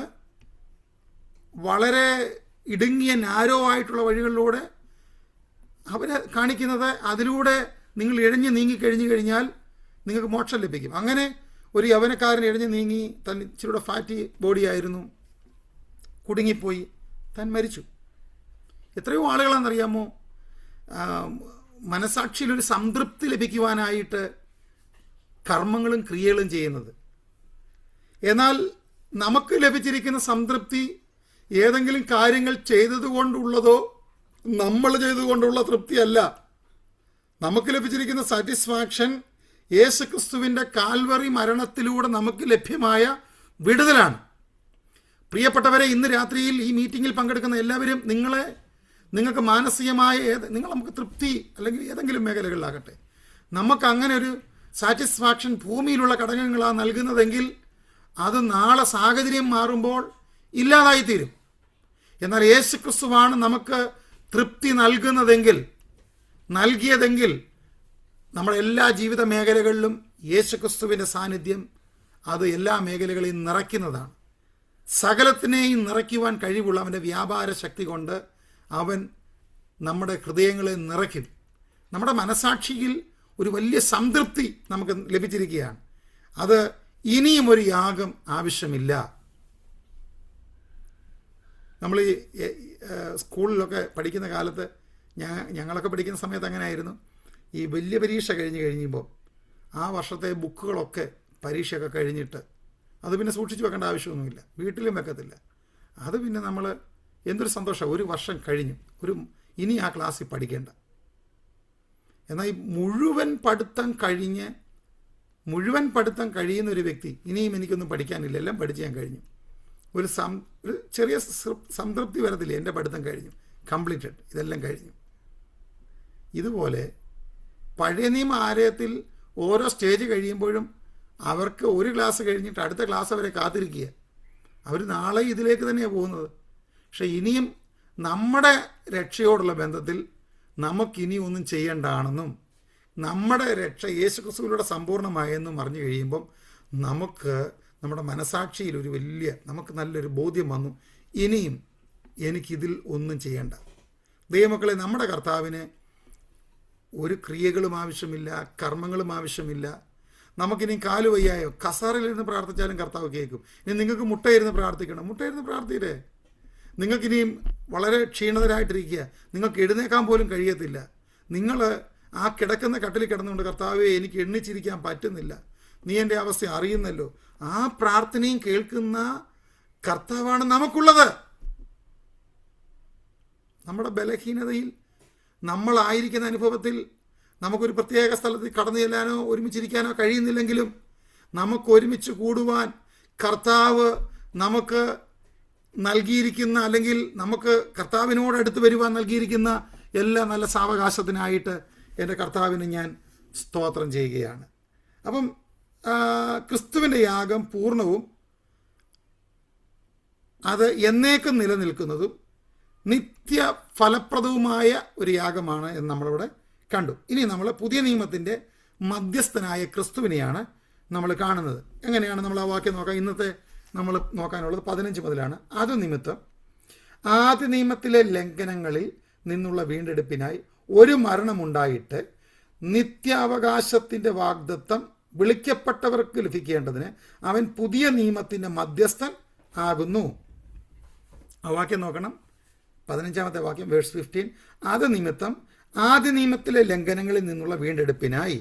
വളരെ ഇടുങ്ങിയ നാരോ ആയിട്ടുള്ള വഴികളിലൂടെ അവരെ കാണിക്കുന്നത്, അതിലൂടെ നിങ്ങൾ ഇഴഞ്ഞു നീങ്ങിക്കഴിഞ്ഞു കഴിഞ്ഞാൽ നിങ്ങൾക്ക് മോക്ഷം ലഭിക്കും. അങ്ങനെ ഒരു യൗവനക്കാരൻ ഇഴഞ്ഞു നീങ്ങി, താൻ ഇച്ചിരിയുടെ ഫാറ്റി ബോഡിയായിരുന്നു, കുടുങ്ങിപ്പോയി, താൻ മരിച്ചു. എത്രയോ ആളുകളാണെന്നറിയാമോ മനസാക്ഷിയിലൊരു സംതൃപ്തി ലഭിക്കുവാനായിട്ട് കർമ്മങ്ങളും ക്രിയകളും ചെയ്യുന്നത്. എന്നാൽ നമുക്ക് ലഭിച്ചിരിക്കുന്ന സംതൃപ്തി ഏതെങ്കിലും കാര്യങ്ങൾ ചെയ്തതുകൊണ്ടുള്ളതോ നമ്മൾ ചെയ്തുകൊണ്ടുള്ള തൃപ്തിയല്ല. നമുക്ക് ലഭിച്ചിരിക്കുന്ന സാറ്റിസ്ഫാക്ഷൻ യേശുക്രിസ്തുവിൻ്റെ കാൽവറി മരണത്തിലൂടെ നമുക്ക് ലഭ്യമായ വിടുതലാണ്. പ്രിയപ്പെട്ടവരെ, ഇന്ന് രാത്രിയിൽ ഈ മീറ്റിങ്ങിൽ പങ്കെടുക്കുന്ന എല്ലാവരും നിങ്ങൾക്ക് മാനസികമായ നമുക്ക് തൃപ്തി അല്ലെങ്കിൽ ഏതെങ്കിലും മേഖലകളിലാകട്ടെ നമുക്ക് അങ്ങനെ ഒരു സാറ്റിസ്ഫാക്ഷൻ ഭൂമിയിലുള്ള ഘടകങ്ങളാണ് നൽകുന്നതെങ്കിൽ അത് നാളെ സാഹചര്യം മാറുമ്പോൾ ഇല്ലാതായിത്തീരും. എന്നാൽ യേശുക്രിസ്തുവാണ് നമുക്ക് തൃപ്തി നൽകിയതെങ്കിൽ നമ്മുടെ എല്ലാ ജീവിത മേഖലകളിലും യേശുക്രിസ്തുവിൻ്റെ സാന്നിധ്യം അത് എല്ലാ മേഖലകളെയും നിറയ്ക്കുന്നതാണ്. സകലത്തിനെയും നിറയ്ക്കുവാൻ കഴിവുള്ള അവൻ്റെ വ്യാപാര ശക്തി കൊണ്ട് അവൻ നമ്മുടെ ഹൃദയങ്ങളെ നിറയ്ക്കും. നമ്മുടെ മനസാക്ഷിയിൽ ഒരു വലിയ സംതൃപ്തി നമുക്ക് ലഭിച്ചിരിക്കുകയാണ്. അത് ഇനിയും ഒരു യാഗം ആവശ്യമില്ല. നമ്മൾ ഈ സ്കൂളിലൊക്കെ പഠിക്കുന്ന കാലത്ത് ഞങ്ങളൊക്കെ പഠിക്കുന്ന സമയത്ത് അങ്ങനെ ആയിരുന്നു. ഈ വലിയ പരീക്ഷ കഴിയുമ്പോൾ ആ വർഷത്തെ ബുക്കുകളൊക്കെ പരീക്ഷയൊക്കെ കഴിഞ്ഞിട്ട് അത് പിന്നെ സൂക്ഷിച്ച് വെക്കേണ്ട ആവശ്യമൊന്നുമില്ല, വീട്ടിലും വെക്കത്തില്ല. അത് പിന്നെ നമ്മൾ എന്തൊരു സന്തോഷം, ഒരു വർഷം കഴിഞ്ഞു, ഇനി ആ ക്ലാസ്സിൽ പഠിക്കേണ്ട. എന്നാൽ ഈ മുഴുവൻ പഠിത്തം കഴിയുന്ന ഒരു വ്യക്തി ഇനിയും എനിക്കൊന്നും പഠിക്കാനില്ല, എല്ലാം പഠിച്ച് ഞാൻ കഴിഞ്ഞു, ഒരു ചെറിയ സംതൃപ്തി വരത്തില്ല, എൻ്റെ പഠിത്തം കഴിഞ്ഞു, കംപ്ലീറ്റഡ്, ഇതെല്ലാം കഴിഞ്ഞു. ഇതുപോലെ പഴയ നിയമ ആലയത്തിൽ ഓരോ സ്റ്റേജ് കഴിയുമ്പോഴും അവർക്ക് ഒരു ക്ലാസ് കഴിഞ്ഞിട്ട് അടുത്ത ക്ലാസ് അവരെ കാത്തിരിക്കുക. അവർ നാളെ ഇതിലേക്ക് തന്നെയാണ് പോകുന്നത്. പക്ഷെ ഇനിയും നമ്മുടെ രക്ഷയോടുള്ള ബന്ധത്തിൽ നമുക്കിനി ഒന്നും ചെയ്യേണ്ടാണെന്നും നമ്മുടെ രക്ഷ യേശുക്രിസ്തുവിലൂടെ സമ്പൂർണ്ണമായെന്നും അറിഞ്ഞു കഴിയുമ്പം നമുക്ക് നമ്മുടെ മനസാക്ഷിയിൽ നമുക്ക് നല്ലൊരു ബോധ്യം വന്നു, ഇനിയും എനിക്കിതിൽ ഒന്നും ചെയ്യേണ്ട. ദൈവമക്കളെ, നമ്മുടെ കർത്താവിന് ഒരു ക്രിയകളും ആവശ്യമില്ല, കർമ്മങ്ങളും ആവശ്യമില്ല. നമുക്കിനി കാലുവയ്യായോ കസാറിലിരുന്ന് പ്രാർത്ഥിച്ചാലും കർത്താവ് കേൾക്കും. ഇനി നിങ്ങൾക്ക് മുട്ടയിരുന്ന് പ്രാർത്ഥിക്കണം, മുട്ടയിരുന്ന് പ്രാർത്ഥിയില്ലേ. നിങ്ങൾക്കിനിയും വളരെ ക്ഷീണിതരായിട്ടിരിക്കുക, നിങ്ങൾക്ക് എഴുന്നേക്കാൻ പോലും കഴിയത്തില്ല, നിങ്ങൾ ആ കിടക്കുന്ന കട്ടിൽ കിടന്നുകൊണ്ട് കർത്താവെ എനിക്ക് എണ്ണിച്ചിരിക്കാൻ പറ്റുന്നില്ല, നീ എൻ്റെ അവസ്ഥ അറിയുന്നല്ലോ, ആ പ്രാർത്ഥനയും കേൾക്കുന്ന കർത്താവാണ് നമുക്കുള്ളത്. നമ്മുടെ ബലഹീനതയിൽ നമ്മളായിരിക്കുന്ന അനുഭവത്തിൽ നമുക്കൊരു പ്രത്യേക സ്ഥലത്ത് കടന്നു ചെല്ലാനോ ഒരുമിച്ചിരിക്കാനോ കഴിയുന്നില്ലെങ്കിലും നമുക്ക് ഒരുമിച്ച് കൂടുവാൻ കർത്താവ് നമുക്ക് നൽകിയിരിക്കുന്ന, അല്ലെങ്കിൽ നമുക്ക് കർത്താവിനോടടുത്ത് വരുവാൻ നൽകിയിരിക്കുന്ന എല്ലാ നല്ല സാവകാശത്തിനായിട്ട് എൻ്റെ കർത്താവിന് ഞാൻ സ്തോത്രം ചെയ്യുകയാണ്. അപ്പം ക്രിസ്തുവിൻ്റെ യാഗം പൂർണ്ണവും അത് എന്നേക്കും നിലനിൽക്കുന്നതും നിത്യ ഫലപ്രദവുമായ ഒരു യാഗമാണ് എന്ന് നമ്മളിവിടെ കണ്ടു. ഇനി നമ്മൾ പുതിയ നിയമത്തിൻ്റെ മധ്യസ്ഥനായ ക്രിസ്തുവിനെയാണ് നമ്മൾ കാണുന്നത്. എങ്ങനെയാണ് നമ്മൾ ആ വാക്യം നോക്കാം? ഇന്നത്തെ നമ്മൾ നോക്കാനുള്ളത് 15 മുതലാണ്. അത് നിമിത്തം ആദ്യ നിയമത്തിലെ ലംഘനങ്ങളിൽ നിന്നുള്ള വീണ്ടെടുപ്പിനായി ഒരു മരണമുണ്ടായിട്ട് നിത്യാവകാശത്തിൻ്റെ വാഗ്ദത്തം വിളിക്കപ്പെട്ടവർക്ക് ലഭിക്കേണ്ടതിന് അവൻ പുതിയ നിയമത്തിൻ്റെ മധ്യസ്ഥൻ ആകുന്നു. ആ വാക്യം നോക്കണം, 15-ാമത്തെ വാക്യം, വേഴ്സ് 15. അത് നിമിത്തം ആദ്യ നിയമത്തിലെ ലംഘനങ്ങളിൽ നിന്നുള്ള വീണ്ടെടുപ്പിനായി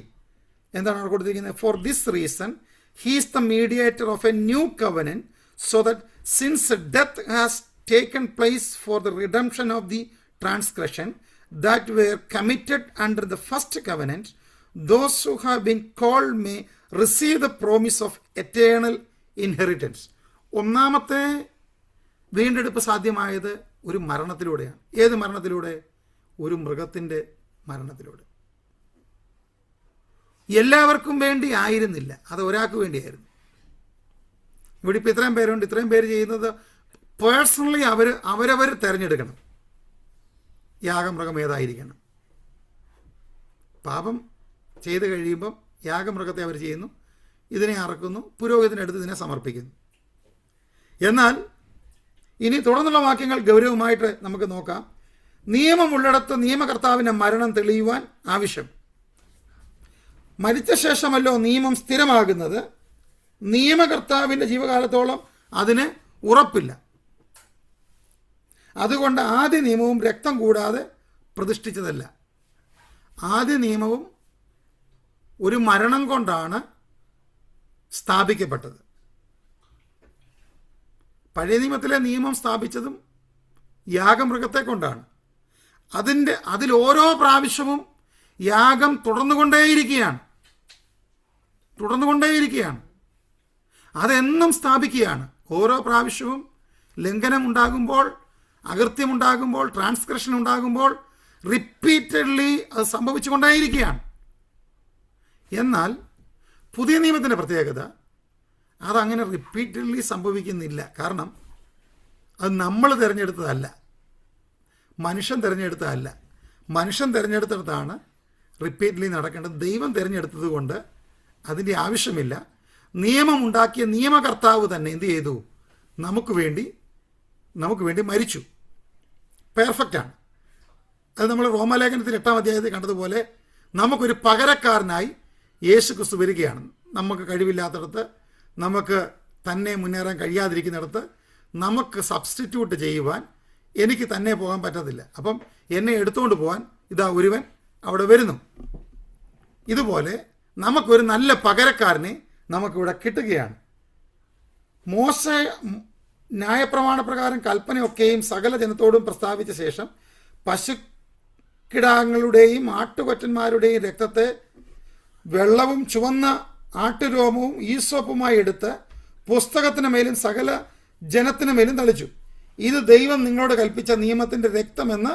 എന്താണ് അവിടെ കൊടുത്തിരിക്കുന്നത്? For this reason he is the mediator of a new covenant, so that since death has taken place for the redemption of the transgression that were committed under the first covenant, those who have been called may receive the promise of eternal inheritance. ഒന്നാമത്തെ വീണ്ടെടുപ്പ് സാധ്യമായത് ഒരു മരണത്തിലൂടെയാണ്. ഏത് മരണത്തിലൂടെ? ഒരു മൃഗത്തിൻ്റെ മരണത്തിലൂടെ. എല്ലാവർക്കും വേണ്ടി ആയിരുന്നില്ല, അത് ഒരാൾക്ക് വേണ്ടിയായിരുന്നു. ഇവിടെ ഇപ്പോൾ ഇത്രയും പേരുണ്ട്. ഇത്രയും പേര് ചെയ്യുന്നത് പേഴ്സണലി അവരവർ തിരഞ്ഞെടുക്കണം യാഗമൃഗം ഏതായിരിക്കണം. പാപം ചെയ്ത് കഴിയുമ്പം യാഗമൃഗത്തെ അവർ ചെയ്യുന്നു, ഇതിനെ അറക്കുന്നു, പുരോഹിതനെടുത്ത് ഇതിനെ സമർപ്പിക്കുന്നു. എന്നാൽ ഇനി തുടർന്നുള്ള വാക്യങ്ങൾ ഗൗരവമായിട്ട് നമുക്ക് നോക്കാം. നിയമമുള്ളിടത്ത് നിയമകർത്താവിൻ്റെ മരണം തെളിയുവാൻ ആവശ്യം. മരിച്ച ശേഷമല്ലോ നിയമം സ്ഥിരമാകുന്നത്. നിയമകർത്താവിൻ്റെ ജീവകാലത്തോളം അതിന് ഉറപ്പില്ല. അതുകൊണ്ട് ആദ്യ നിയമവും രക്തം കൂടാതെ പ്രതിഷ്ഠിച്ചതല്ല. ആദ്യ നിയമവും ഒരു മരണം കൊണ്ടാണ് സ്ഥാപിക്കപ്പെട്ടത്. പഴയ നിയമത്തിലെ നിയമം സ്ഥാപിച്ചതും യാഗമൃഗത്തെ കൊണ്ടാണ്. അതിൽ ഓരോ പ്രാവശ്യവും യാഗം തുടർന്നുകൊണ്ടേയിരിക്കുകയാണ്. അതെന്നും സ്ഥാപിക്കുകയാണ്. ഓരോ പ്രാവശ്യവും ലംഘനം ഉണ്ടാകുമ്പോൾ, അകൃത്യമുണ്ടാകുമ്പോൾ, ട്രാൻസ്ഗ്രഷൻ ഉണ്ടാകുമ്പോൾ റിപ്പീറ്റഡ്ലി അത് സംഭവിച്ചുകൊണ്ടേയിരിക്കുകയാണ്. എന്നാൽ പുതിയ നിയമത്തിൻ്റെ പ്രത്യേകത അതങ്ങനെ റിപ്പീറ്റഡ്ലി സംഭവിക്കുന്നില്ല. കാരണം അത് നമ്മൾ തിരഞ്ഞെടുത്തതല്ല, മനുഷ്യൻ തിരഞ്ഞെടുത്തതല്ല. മനുഷ്യൻ തിരഞ്ഞെടുത്തിടത്താണ് റിപ്പീറ്റ്ലി നടക്കേണ്ടത്. ദൈവം തിരഞ്ഞെടുത്തത് കൊണ്ട് അതിൻ്റെ ആവശ്യമില്ല. നിയമമുണ്ടാക്കിയ നിയമകർത്താവ് തന്നെ എന്ത് ചെയ്തു? നമുക്ക് വേണ്ടി മരിച്ചു. പെർഫെക്റ്റാണ്. അത് നമ്മൾ റോമാലേഖനത്തിൽ 8-ാം അധ്യായത്തിൽ കണ്ടതുപോലെ നമുക്കൊരു പകരക്കാരനായി യേശു ക്രിസ്തു വരികയാണ്. നമുക്ക് കഴിവില്ലാത്തിടത്ത്, നമുക്ക് തന്നെ മുന്നേറാൻ കഴിയാതിരിക്കുന്നിടത്ത് നമുക്ക് സബ്സ്റ്റിറ്റ്യൂട്ട് ചെയ്യുവാൻ എനിക്ക് തന്നെ പോകാൻ പറ്റത്തില്ല. അപ്പം എന്നെ എടുത്തുകൊണ്ട് പോകാൻ ഇതാ ഒരുവൻ അവിടെ വരുന്നു. ഇതുപോലെ നമുക്കൊരു നല്ല പകരക്കാരനെ നമുക്കിവിടെ കിട്ടുകയാണ്. മോശ ന്യായപ്രമാണപ്രകാരം കൽപ്പനയൊക്കെയും സകല ജനത്തോടും പ്രസ്താവിച്ച ശേഷം പശുക്കിടാങ്ങളുടെയും ആട്ടുകൊറ്റന്മാരുടെയും രക്തത്തെ വെള്ളവും ചുവന്ന ആട്ടുരോമവും ഈസോപ്പുമായി എടുത്ത് പുസ്തകത്തിന് മേലും സകല ജനത്തിന് മേലും തളിച്ചു. ഇത് ദൈവം നിങ്ങളോട് കൽപ്പിച്ച നിയമത്തിൻ്റെ രക്തമെന്ന്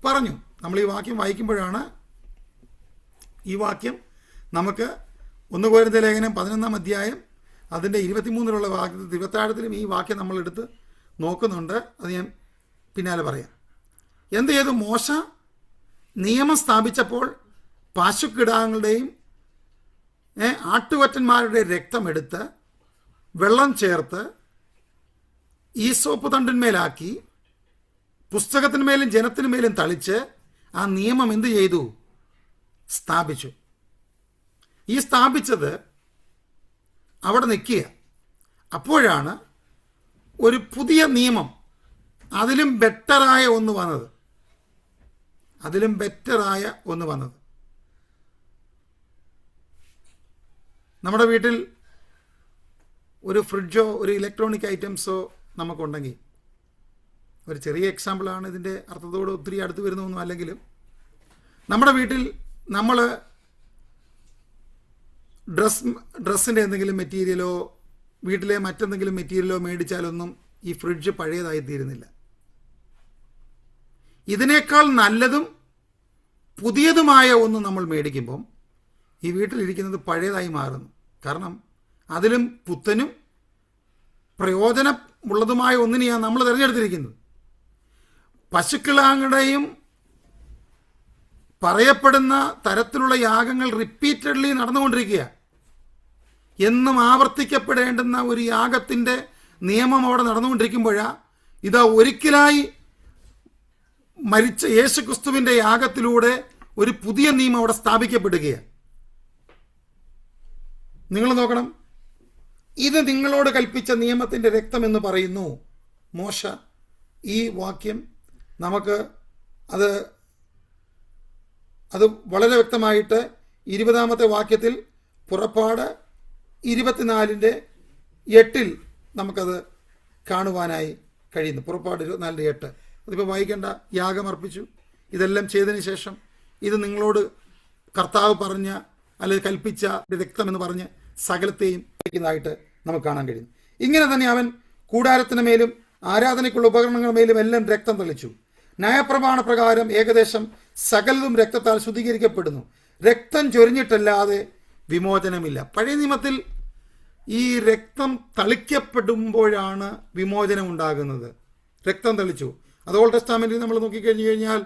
പറഞ്ഞു. നമ്മൾ ഈ വാക്യം വായിക്കുമ്പോഴാണ് ഈ വാക്യം നമുക്ക് 1 കൊരിന്ത്യർ ലേഖനം 11-ാം അധ്യായം അതിൻ്റെ 23-ലുള്ള വാക്യത്തിൽ 26-ലും ഈ വാക്യം നമ്മൾ എടുത്ത് നോക്കുന്നുണ്ട്. അത് ഞാൻ പിന്നാലെ പറയാം. എന്ത് ചെയ്തു? മോശ നിയമം സ്ഥാപിച്ചപ്പോൾ പശുക്കിടാങ്ങളുടെയും ആട്ടുകൊറ്റന്മാരുടെ രക്തമെടുത്ത് വെള്ളം ചേർത്ത് ഈസോപ്പ് തണ്ടിന്മേലാക്കി പുസ്തകത്തിന്മേലും ജനത്തിനുമേലും തളിച്ച് ആ നിയമം എന്ത് ചെയ്തു? സ്ഥാപിച്ചു. ഈ സ്ഥാപിച്ചത് അവിടെ നിൽക്കുക. അപ്പോഴാണ് ഒരു പുതിയ നിയമം, അതിലും ബെറ്ററായ ഒന്ന് വന്നത്. നമ്മുടെ വീട്ടിൽ ഒരു ഫ്രിഡ്ജോ ഒരു ഇലക്ട്രോണിക് ഐറ്റംസോ നമുക്കുണ്ടെങ്കിൽ, ഒരു ചെറിയ എക്സാമ്പിളാണ്, ഇതിൻ്റെ അർത്ഥത്തോട് ഒത്തിരി അടുത്ത് വരുന്നൊന്നും അല്ലെങ്കിലും, നമ്മുടെ വീട്ടിൽ നമ്മൾ ഡ്രസ്സിൻ്റെ എന്തെങ്കിലും മെറ്റീരിയലോ വീട്ടിലെ മറ്റെന്തെങ്കിലും മെറ്റീരിയലോ മേടിച്ചാലൊന്നും ഈ ഫ്രിഡ്ജ് പഴയതായി തീരുന്നില്ല. ഇതിനേക്കാൾ നല്ലതും പുതിയതുമായ ഒന്ന് നമ്മൾ മേടിക്കുമ്പം ഈ വീട്ടിലിരിക്കുന്നത് പഴയതായി മാറുന്നു. കാരണം അതിലും പുത്തനും പ്രയോജനമുള്ളതുമായ ഒന്നിനെയാണ് നമ്മൾ തിരഞ്ഞെടുത്തിരിക്കുന്നത്. പശുക്കിടാങ്ങളുടെയും പറയപ്പെടുന്ന തരത്തിലുള്ള യാഗങ്ങൾ റിപ്പീറ്റഡ്ലി നടന്നുകൊണ്ടിരിക്കുക. എന്നും ആവർത്തിക്കപ്പെടേണ്ടുന്ന ഒരു യാഗത്തിൻ്റെ നിയമം അവിടെ നടന്നുകൊണ്ടിരിക്കുമ്പോഴാണ് ഇതാ ഒരിക്കലായി മരിച്ച യേശുക്രിസ്തുവിൻ്റെ യാഗത്തിലൂടെ ഒരു പുതിയ നിയമം അവിടെ സ്ഥാപിക്കപ്പെടുകയാണ്. നിങ്ങൾ നോക്കണം, ഇത് നിങ്ങളോട് കൽപ്പിച്ച നിയമത്തിൻ്റെ രക്തമെന്ന് പറയുന്നു മോശ ഈ വാക്യം നമുക്ക് അത് വളരെ വ്യക്തമായിട്ട് 20-ാമത്തെ വാക്യത്തിൽ പുറപ്പാട് 24:8 നമുക്കത് കാണുവാനായി കഴിയുന്നു. പുറപ്പാട് 24:8. അതിപ്പോൾ വായിക്കേണ്ട. യാഗമർപ്പിച്ചു, ഇതെല്ലാം ചെയ്തതിന് ശേഷം ഇത് നിങ്ങളോട് കർത്താവ് പറഞ്ഞ അല്ലെങ്കിൽ കൽപ്പിച്ച രക്തമെന്ന് പറഞ്ഞ് സകലത്തെയും വയ്ക്കുന്നതായിട്ട് നമുക്ക് കാണാൻ കഴിയുന്നു. ഇങ്ങനെ തന്നെ അവൻ കൂടാരത്തിന് മേലും ആരാധനയ്ക്കുള്ള ഉപകരണങ്ങളുടെ മേലും എല്ലാം രക്തം തളിച്ചു. ന്യായപ്രമാണ പ്രകാരം ഏകദേശം സകലതും രക്തത്താൽ ശുദ്ധീകരിക്കപ്പെടുന്നു. രക്തം ചൊരിഞ്ഞിട്ടല്ലാതെ വിമോചനമില്ല. പഴയ നിയമത്തിൽ ഈ രക്തം തളിക്കപ്പെടുമ്പോഴാണ് വിമോചനം ഉണ്ടാകുന്നത്. രക്തം തളിച്ചു. അത് ഓൾഡ് ടെസ്റ്റാമെന്റിൽ നമ്മൾ നോക്കിക്കഴിഞ്ഞു കഴിഞ്ഞാൽ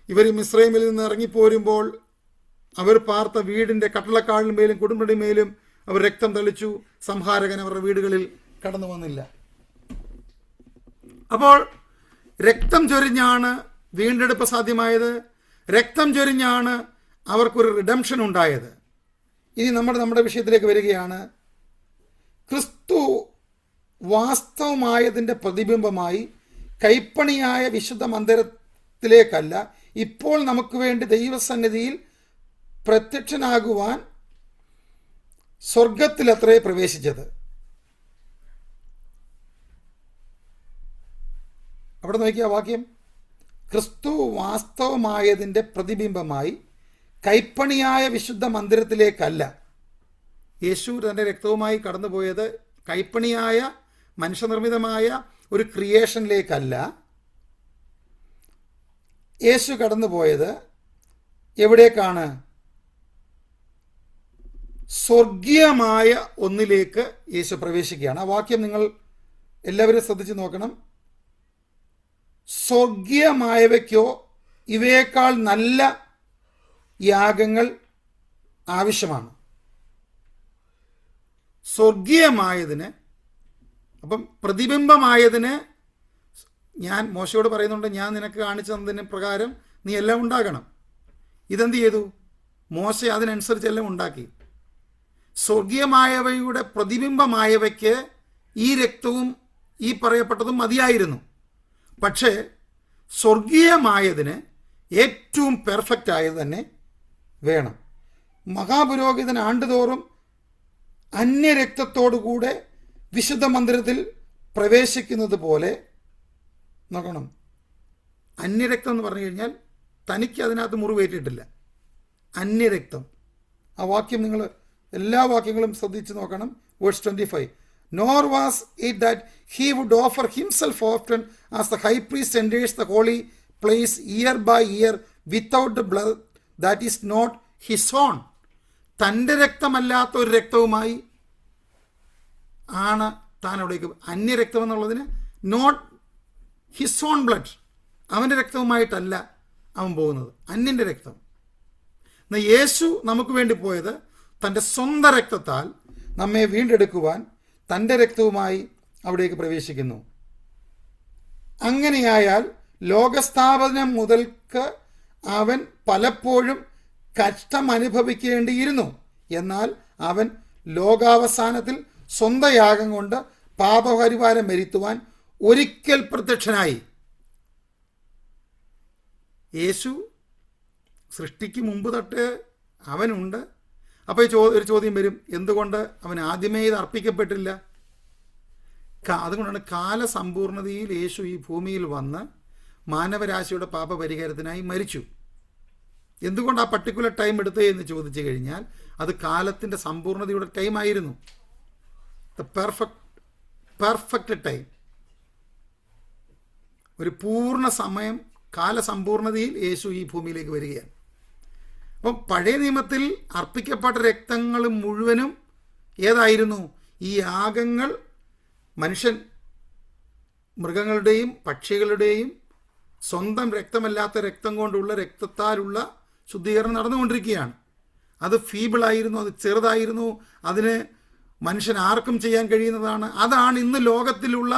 ഇവർ മിസ്രൈമിൽ നിന്ന് ഇറങ്ങിപ്പോരുമ്പോൾ അവർ പാർത്ത വീടിൻ്റെ കട്ടളക്കാടിന്മേലും കുടുംബടിമേലും അവർ രക്തം തളിച്ചു. സംഹാരകൻ അവരുടെ വീടുകളിൽ കടന്നു വന്നില്ല. അപ്പോൾ രക്തം ചൊരിഞ്ഞാണ് വീണ്ടെടുപ്പ് സാധ്യമായത്. രക്തം ചൊരിഞ്ഞാണ് അവർക്കൊരു റിഡംഷൻ ഉണ്ടായത്. ഇനി നമ്മുടെ വിഷയത്തിലേക്ക് വരികയാണ്. ക്രിസ്തു വാസ്തവമായതിൻ്റെ പ്രതിബിംബമായി കൈപ്പണിയായ വിശുദ്ധ മന്ദിരത്തിലേക്കല്ല, ഇപ്പോൾ നമുക്ക് വേണ്ടി ദൈവസന്നിധിയിൽ പ്രത്യക്ഷനാകുവാൻ സ്വർഗത്തിലത്രേ പ്രവേശിച്ചത്. അവിടെ നോക്കിയ വാക്യം, ക്രിസ്തു വാസ്തവമായതിൻ്റെ പ്രതിബിംബമായി കൈപ്പണിയായ വിശുദ്ധ മന്ദിരത്തിലേക്കല്ല. യേശു തൻ്റെ രക്തവുമായി കടന്നുപോയത് കൈപ്പണിയായ മനുഷ്യനിർമ്മിതമായ ഒരു ക്രിയേഷനിലേക്കല്ല. യേശു കടന്നുപോയത് എവിടേക്കാണ്? സ്വർഗീയമായ ഒന്നിലേക്ക് യേശു പ്രവേശിക്കുകയാണ്. ആ വാക്യം നിങ്ങൾ എല്ലാവരും ശ്രദ്ധിച്ച് നോക്കണം. സ്വർഗീയമായവയ്ക്കോ ഇവയേക്കാൾ നല്ല യാഗങ്ങൾ ആവശ്യമാണ്. സ്വർഗീയമായതിന്, അപ്പം പ്രതിബിംബമായതിന് ഞാൻ മോശയോട് പറയുന്നുണ്ട്, ഞാൻ നിനക്ക് കാണിച്ചു തന്നതിന് പ്രകാരം നീ എല്ലാം ഉണ്ടാകണം. ഇതെന്ത് ചെയ്തു? മോശ അതിനനുസരിച്ചെല്ലാം ഉണ്ടാക്കി. സ്വർഗീയമായവയുടെ പ്രതിബിംബമായവയ്ക്ക് ഈ രക്തവും ഈ പറയപ്പെട്ടതും മതിയായിരുന്നു. പക്ഷേ സ്വർഗീയമായതിന് ഏറ്റവും പെർഫെക്റ്റ് ആയത് തന്നെ വേണം. മഹാപുരോഹിതൻ ആണ്ടുതോറും അന്യരക്തത്തോടുകൂടെ വിശുദ്ധ മന്ദിരത്തിൽ പ്രവേശിക്കുന്നത് പോലെ നോക്കണം. അന്യരക്തം എന്ന് പറഞ്ഞു കഴിഞ്ഞാൽ തനിക്ക് അതിനകത്ത് മുറിവേറ്റിട്ടില്ല. അന്യരക്തം. ആ വാക്യം നിങ്ങൾ എല്ലാ വാക്യങ്ങളും ശ്രദ്ധിച്ച് നോക്കണം. Verse 25. Nor was it that he would offer himself often as the high priest enters the holy place year by year without the blood that is not his own. തൻ്റെ രക്തമല്ലാത്ത ഒരു രക്തവുമായി ആണ് താൻ അവിടേക്ക്. അന്യരക്തം എന്നുള്ളതിന് നോട്ട് ഹിസ് ഓൺ ബ്ലഡ്, അവൻ്റെ രക്തവുമായിട്ടല്ല അവൻ പോകുന്നത്, അന്യൻ്റെ രക്തം. എന്നാൽ യേശു നമുക്ക് വേണ്ടി പോയത് തൻ്റെ സ്വന്തം രക്തത്താൽ നമ്മെ വീണ്ടെടുക്കുവാൻ തൻ്റെ രക്തവുമായി അവിടേക്ക് പ്രവേശിക്കുന്നു. അങ്ങനെയായാൽ ലോകസ്ഥാപനം മുതൽക്ക് അവൻ പലപ്പോഴും കഷ്ടം അനുഭവിക്കേണ്ടിയിരുന്നു. എന്നാൽ അവൻ ലോകാവസാനത്തിൽ സ്വന്തം യാഗം കൊണ്ട് പാപപരിഹാരം വരുത്തുവാൻ ഒരിക്കൽ പ്രത്യക്ഷനായി. യേശു സൃഷ്ടിക്ക് മുമ്പ് തൊട്ട് അവനുണ്ട്. അപ്പോൾ ഒരു ചോദ്യം വരും, എന്തുകൊണ്ട് അവൻ ആദ്യമേ ഇത് അർപ്പിക്കപ്പെട്ടില്ല? അതുകൊണ്ടാണ് കാലസമ്പൂർണതയിൽ യേശു ഈ ഭൂമിയിൽ വന്ന് മാനവരാശിയുടെ പാപപരിഹാരത്തിനായി മരിച്ചു. എന്തുകൊണ്ട് ആ പർട്ടിക്കുലർ ടൈം എടുത്തേ എന്ന് ചോദിച്ചു കഴിഞ്ഞാൽ അത് കാലത്തിൻ്റെ സമ്പൂർണതയുടെ ടൈമായിരുന്നു. The perfect time. ഒരു പൂർണ്ണ സമയം, കാലസമ്പൂർണതയിൽ യേശു ഈ ഭൂമിയിലേക്ക് വരികയാണ്. അപ്പം പഴയ നിയമത്തിൽ അർപ്പിക്കപ്പെട്ട രക്തങ്ങൾ മുഴുവനും ഏതായിരുന്നു? ഈ യാഗങ്ങൾ മനുഷ്യൻ മൃഗങ്ങളുടെയും പക്ഷികളുടെയും സ്വന്തം രക്തമല്ലാത്ത രക്തം കൊണ്ടുള്ള രക്തത്താലുള്ള ശുദ്ധീകരണം നടന്നുകൊണ്ടിരിക്കുകയാണ്. അത് ഫീബിളായിരുന്നു, അത് ചെറുതായിരുന്നു, അതിന് മനുഷ്യൻ ആർക്കും ചെയ്യാൻ കഴിയുന്നതാണ്. അതാണ് ഇന്ന് ലോകത്തിലുള്ള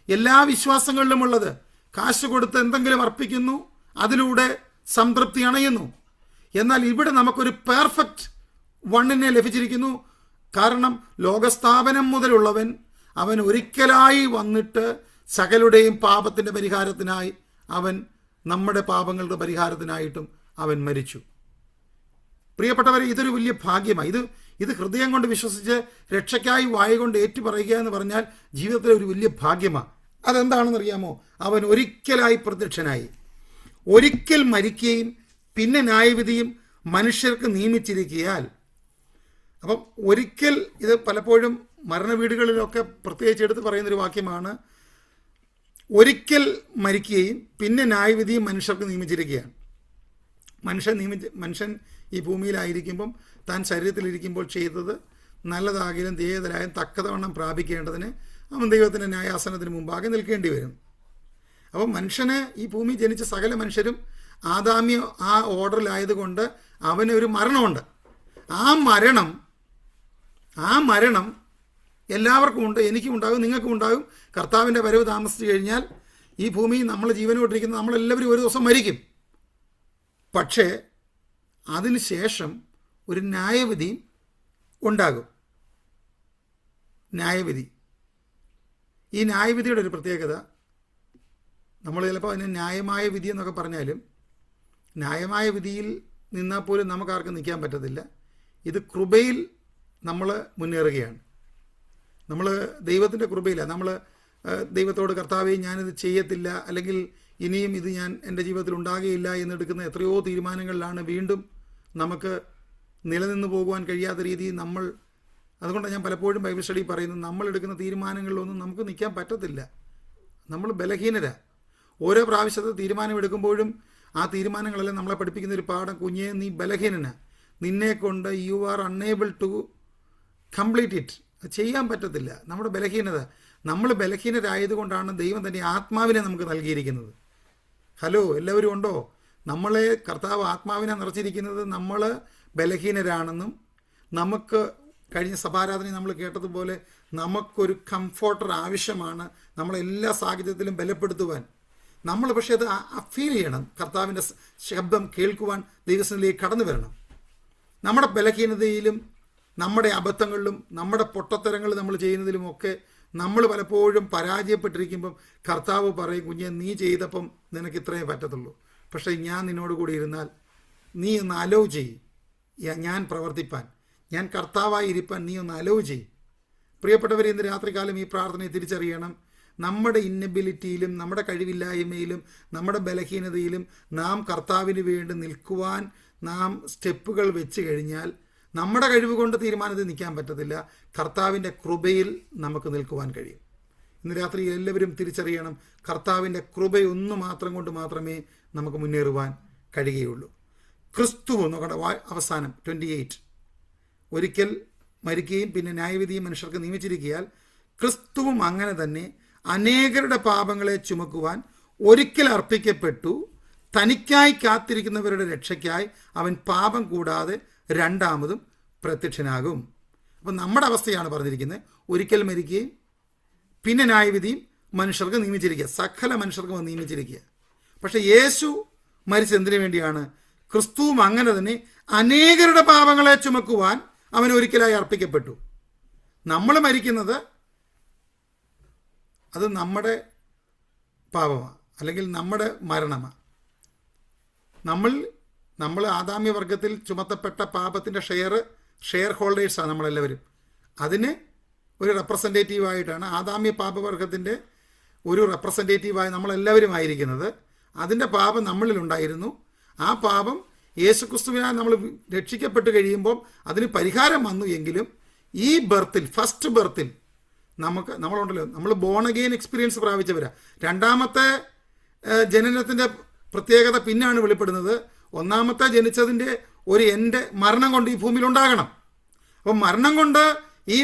എല്ലാ വിശ്വാസങ്ങളിലുമുള്ളത്. കാശ് കൊടുത്ത് എന്തെങ്കിലും അർപ്പിക്കുന്നു, അതിലൂടെ സംതൃപ്തി അണയുന്നു. എന്നാൽ ഇവിടെ നമുക്കൊരു പെർഫെക്റ്റ് വണ്ണിനെ ലഭിച്ചിരിക്കുന്നു. കാരണം ലോകസ്ഥാപനം മുതലുള്ളവൻ അവൻ ഒരിക്കലായി വന്നിട്ട് സകലുടെയും പാപത്തിൻ്റെ പരിഹാരത്തിനായി അവൻ നമ്മുടെ പാപങ്ങളുടെ പരിഹാരത്തിനായിട്ടും അവൻ മരിച്ചു. പ്രിയപ്പെട്ടവരെ, ഇതൊരു വലിയ ഭാഗ്യമാണ്. ഇത് ഹൃദയം കൊണ്ട് വിശ്വസിച്ച് രക്ഷയ്ക്കായി വായുകൊണ്ട് ഏറ്റുപറയുക എന്ന് പറഞ്ഞാൽ ജീവിതത്തിലെ ഒരു വലിയ ഭാഗ്യമാണ്. അതെന്താണെന്നറിയാമോ? അവൻ ഒരിക്കലായി പ്രത്യക്ഷനായി, ഒരിക്കൽ മരിക്കുകയും പിന്നെ ന്യായവിധിയും മനുഷ്യർക്ക് നിയമിച്ചിരിക്കയാൽ. അപ്പം ഒരിക്കൽ, ഇത് പലപ്പോഴും മരണവീടുകളിലൊക്കെ പ്രത്യേകിച്ച് എടുത്ത് പറയുന്നൊരു വാക്യമാണ്. ഒരിക്കൽ മരിക്കുകയും പിന്നെ ന്യായവിധിയും മനുഷ്യർക്ക് നിയമിച്ചിരിക്കുകയാണ്. മനുഷ്യൻ ഈ ഭൂമിയിലായിരിക്കുമ്പം താൻ ശരീരത്തിലിരിക്കുമ്പോൾ ചെയ്തത് നല്ലതാകിലും ദേയതലായും തക്കതവണ്ണം പ്രാപിക്കേണ്ടതിന് അവൻ ദൈവത്തിൻ്റെ ന്യായാസനത്തിന് മുമ്പാകെ നിൽക്കേണ്ടി വരും. അപ്പം മനുഷ്യന് ഈ ഭൂമി ജനിച്ച സകല മനുഷ്യരും ആദാമ്യ ആ ഓർഡറിലായതുകൊണ്ട് അവന് ഒരു മരണമുണ്ട്. ആ മരണം എല്ലാവർക്കും ഉണ്ട്. എനിക്കും ഉണ്ടാകും, നിങ്ങൾക്കും ഉണ്ടാകും. കർത്താവിൻ്റെ വരവ് താമസിച്ചു കഴിഞ്ഞാൽ ഈ ഭൂമി നമ്മൾ ജീവനോട്ടിരിക്കുന്ന നമ്മളെല്ലാവരും ഒരു ദിവസം മരിക്കും. പക്ഷേ അതിന് ശേഷം ഒരു ന്യായവിധിയും ഉണ്ടാകും. ന്യായവിധി, ഈ ന്യായവിധിയുടെ ഒരു പ്രത്യേകത, നമ്മൾ ചിലപ്പോൾ അതിന് ന്യായമായ വിധി എന്നൊക്കെ പറഞ്ഞാലും ന്യായമായ വിധിയിൽ നിന്നാൽ പോലും നമുക്കാർക്കും നിൽക്കാൻ പറ്റത്തില്ല. ഇത് കൃപയിൽ നമ്മൾ മുന്നേറുകയാണ്. നമ്മൾ ദൈവത്തിൻ്റെ കൃപയിലാണ്. നമ്മൾ ദൈവത്തോട് കർത്താവേ ഞാനിത് ചെയ്യത്തില്ല, അല്ലെങ്കിൽ ഇനിയും ഇത് ഞാൻ എൻ്റെ ജീവിതത്തിൽ ഉണ്ടാകുകയില്ല എന്നെടുക്കുന്ന എത്രയോ തീരുമാനങ്ങളിലാണ് വീണ്ടും നമുക്ക് നിലനിന്ന് പോകുവാൻ കഴിയാത്ത രീതിയിൽ അതുകൊണ്ടാണ് ഞാൻ പലപ്പോഴും ബൈബിൾ സ്റ്റഡി പറയുന്നത്, നമ്മളെടുക്കുന്ന തീരുമാനങ്ങളിലൊന്നും നമുക്ക് നിൽക്കാൻ പറ്റത്തില്ല. നമ്മൾ ബലഹീനരാണ്. ഓരോ പ്രാവശ്യത്തെ തീരുമാനമെടുക്കുമ്പോഴും ആ തീരുമാനങ്ങളെല്ലാം നമ്മളെ പഠിപ്പിക്കുന്ന ഒരു പാഠം, കുഞ്ഞെ നീ ബലഹീനനാണ്, നിന്നെ കൊണ്ട് you are unable to complete it, ചെയ്യാൻ പറ്റത്തില്ല. നമ്മുടെ ബലഹീനത, നമ്മൾ ബലഹീനരായതുകൊണ്ടാണ് ദൈവം തന്നെ ആത്മാവിനെ നമുക്ക് നൽകിയിരിക്കുന്നത്. ഹലോ, എല്ലാവരും ഉണ്ടോ? നമ്മളെ കർത്താവ് ആത്മാവിനെ നിറച്ചിരിക്കുന്നത് നമ്മൾ ബലഹീനരാണെന്നും, നമുക്ക് കഴിഞ്ഞ സഭാരാധനയിൽ നമ്മൾ കേട്ടതുപോലെ നമുക്കൊരു കംഫോർട്ടർ ആവശ്യമാണ് നമ്മളെല്ലാ സാഹചര്യത്തിലും ബലപ്പെടുത്തുവാൻ. നമ്മൾ പക്ഷേ അത് ഫീൽ ചെയ്യണം. കർത്താവിൻ്റെ ശബ്ദം കേൾക്കുവാൻ ദൈവസന്നിധിയിലേക്ക് കടന്നു വരണം. നമ്മുടെ ബലഹീനതയിലും നമ്മുടെ അബദ്ധങ്ങളിലും നമ്മുടെ പൊട്ടത്തരങ്ങൾ നമ്മൾ ചെയ്യുന്നതിലുമൊക്കെ നമ്മൾ പലപ്പോഴും പരാജയപ്പെട്ടിരിക്കുമ്പം കർത്താവ് പറയും, കുഞ്ഞെ നീ ചെയ്തപ്പം നിനക്ക് ഇത്രയേ പറ്റത്തുള്ളൂ, പക്ഷേ ഞാൻ നിന്നോട് കൂടി ഇരുന്നാൽ നീ ഒന്ന് അലോ ചെയ്യും, ഞാൻ പ്രവർത്തിപ്പാൻ, ഞാൻ കർത്താവായി ഇരിപ്പാൻ നീ ഒന്ന് അലോ ചെയ്യും. പ്രിയപ്പെട്ടവരെ, ഇന്ന് രാത്രികാലം ഈ പ്രാർത്ഥനയെ തിരിച്ചറിയണം. നമ്മുടെ ഇന്നബിലിറ്റിയിലും നമ്മുടെ കഴിവില്ലായ്മയിലും നമ്മുടെ ബലഹീനതയിലും നാം കർത്താവിന് വേണ്ടി നിൽക്കുവാൻ നാം സ്റ്റെപ്പുകൾ വെച്ച് കഴിഞ്ഞാൽ നമ്മുടെ കഴിവ് കൊണ്ട് തീരുമാനത്തിൽ നിൽക്കാൻ പറ്റത്തില്ല. കർത്താവിൻ്റെ കൃപയിൽ നമുക്ക് നിൽക്കുവാൻ കഴിയും. ഇന്ന് രാത്രി എല്ലാവരും തിരിച്ചറിയണം, കർത്താവിൻ്റെ കൃപയൊന്നു മാത്രം കൊണ്ട് മാത്രമേ നമുക്ക് മുന്നേറുവാൻ കഴിയുകയുള്ളൂ. ക്രിസ്തു നോക്കട്ടെ, അവസാനം 28, ഒരിക്കൽ മരിക്കുകയും പിന്നെ ന്യായവിധിയും മനുഷ്യർക്ക് നിയമിച്ചിരിക്കയാൽ ക്രിസ്തുവും അങ്ങനെ തന്നെ അനേകരുടെ പാപങ്ങളെ ചുമക്കുവാൻ ഒരിക്കൽ അർപ്പിക്കപ്പെട്ടു. തനിക്കായി കാത്തിരിക്കുന്നവരുടെ രക്ഷയ്ക്കായി അവൻ പാപം കൂടാതെ രണ്ടാമതും പ്രത്യക്ഷനാകും. അപ്പം നമ്മുടെ അവസ്ഥയാണ് പറഞ്ഞിരിക്കുന്നത്. ഒരിക്കൽ മരിക്കുകയും പിന്നെ ന്യായവിധിയും മനുഷ്യർക്ക് നിയമിച്ചിരിക്കുക, സകല മനുഷ്യർക്കും നിയമിച്ചിരിക്കുക. പക്ഷെ യേശു മരിച്ചെന്തിനു വേണ്ടിയാണ്? ക്രിസ്തുവും അങ്ങനെ തന്നെ അനേകരുടെ പാപങ്ങളെ ചുമക്കുവാൻ അവൻ ഒരിക്കലായി അർപ്പിക്കപ്പെട്ടു. നമ്മൾ മരിക്കുന്നത് അത് നമ്മുടെ പാപമാണ്, അല്ലെങ്കിൽ നമ്മുടെ മരണമാണ്. നമ്മൾ ആദാമ്യവർഗത്തിൽ ചുമത്തപ്പെട്ട പാപത്തിൻ്റെ ഷെയർ ഹോൾഡേഴ്സാണ് നമ്മളെല്ലാവരും. അതിന് ഒരു റെപ്രസെൻറ്റേറ്റീവായിട്ടാണ് ആദാമ്യ പാപവർഗത്തിൻ്റെ ഒരു റെപ്രസെൻറ്റേറ്റീവായി നമ്മളെല്ലാവരും ആയിരിക്കുന്നത്. അതിൻ്റെ പാപം നമ്മളിലുണ്ടായിരുന്നു. ആ പാപം യേശുക്രിസ്തുവിനാൽ നമ്മൾ രക്ഷിക്കപ്പെട്ട് അതിന് പരിഹാരം വന്നു. എങ്കിലും ഈ ഫസ്റ്റ് ബർത്തിൽ നമ്മളുണ്ടല്ലോ, നമ്മൾ ബോൺ അഗെയിൻ എക്സ്പീരിയൻസ് പ്രാപിച്ചവരാ. രണ്ടാമത്തെ ജനനത്തിൻ്റെ പ്രത്യേകത പിന്നാണ് വെളിപ്പെടുന്നത്. ഒന്നാമത്തെ ജനിച്ചതിൻ്റെ ഒരു എൻ്റെ മരണം കൊണ്ട് ഈ ഭൂമിയിൽ ഉണ്ടാകണം. അപ്പം മരണം കൊണ്ട് ഈ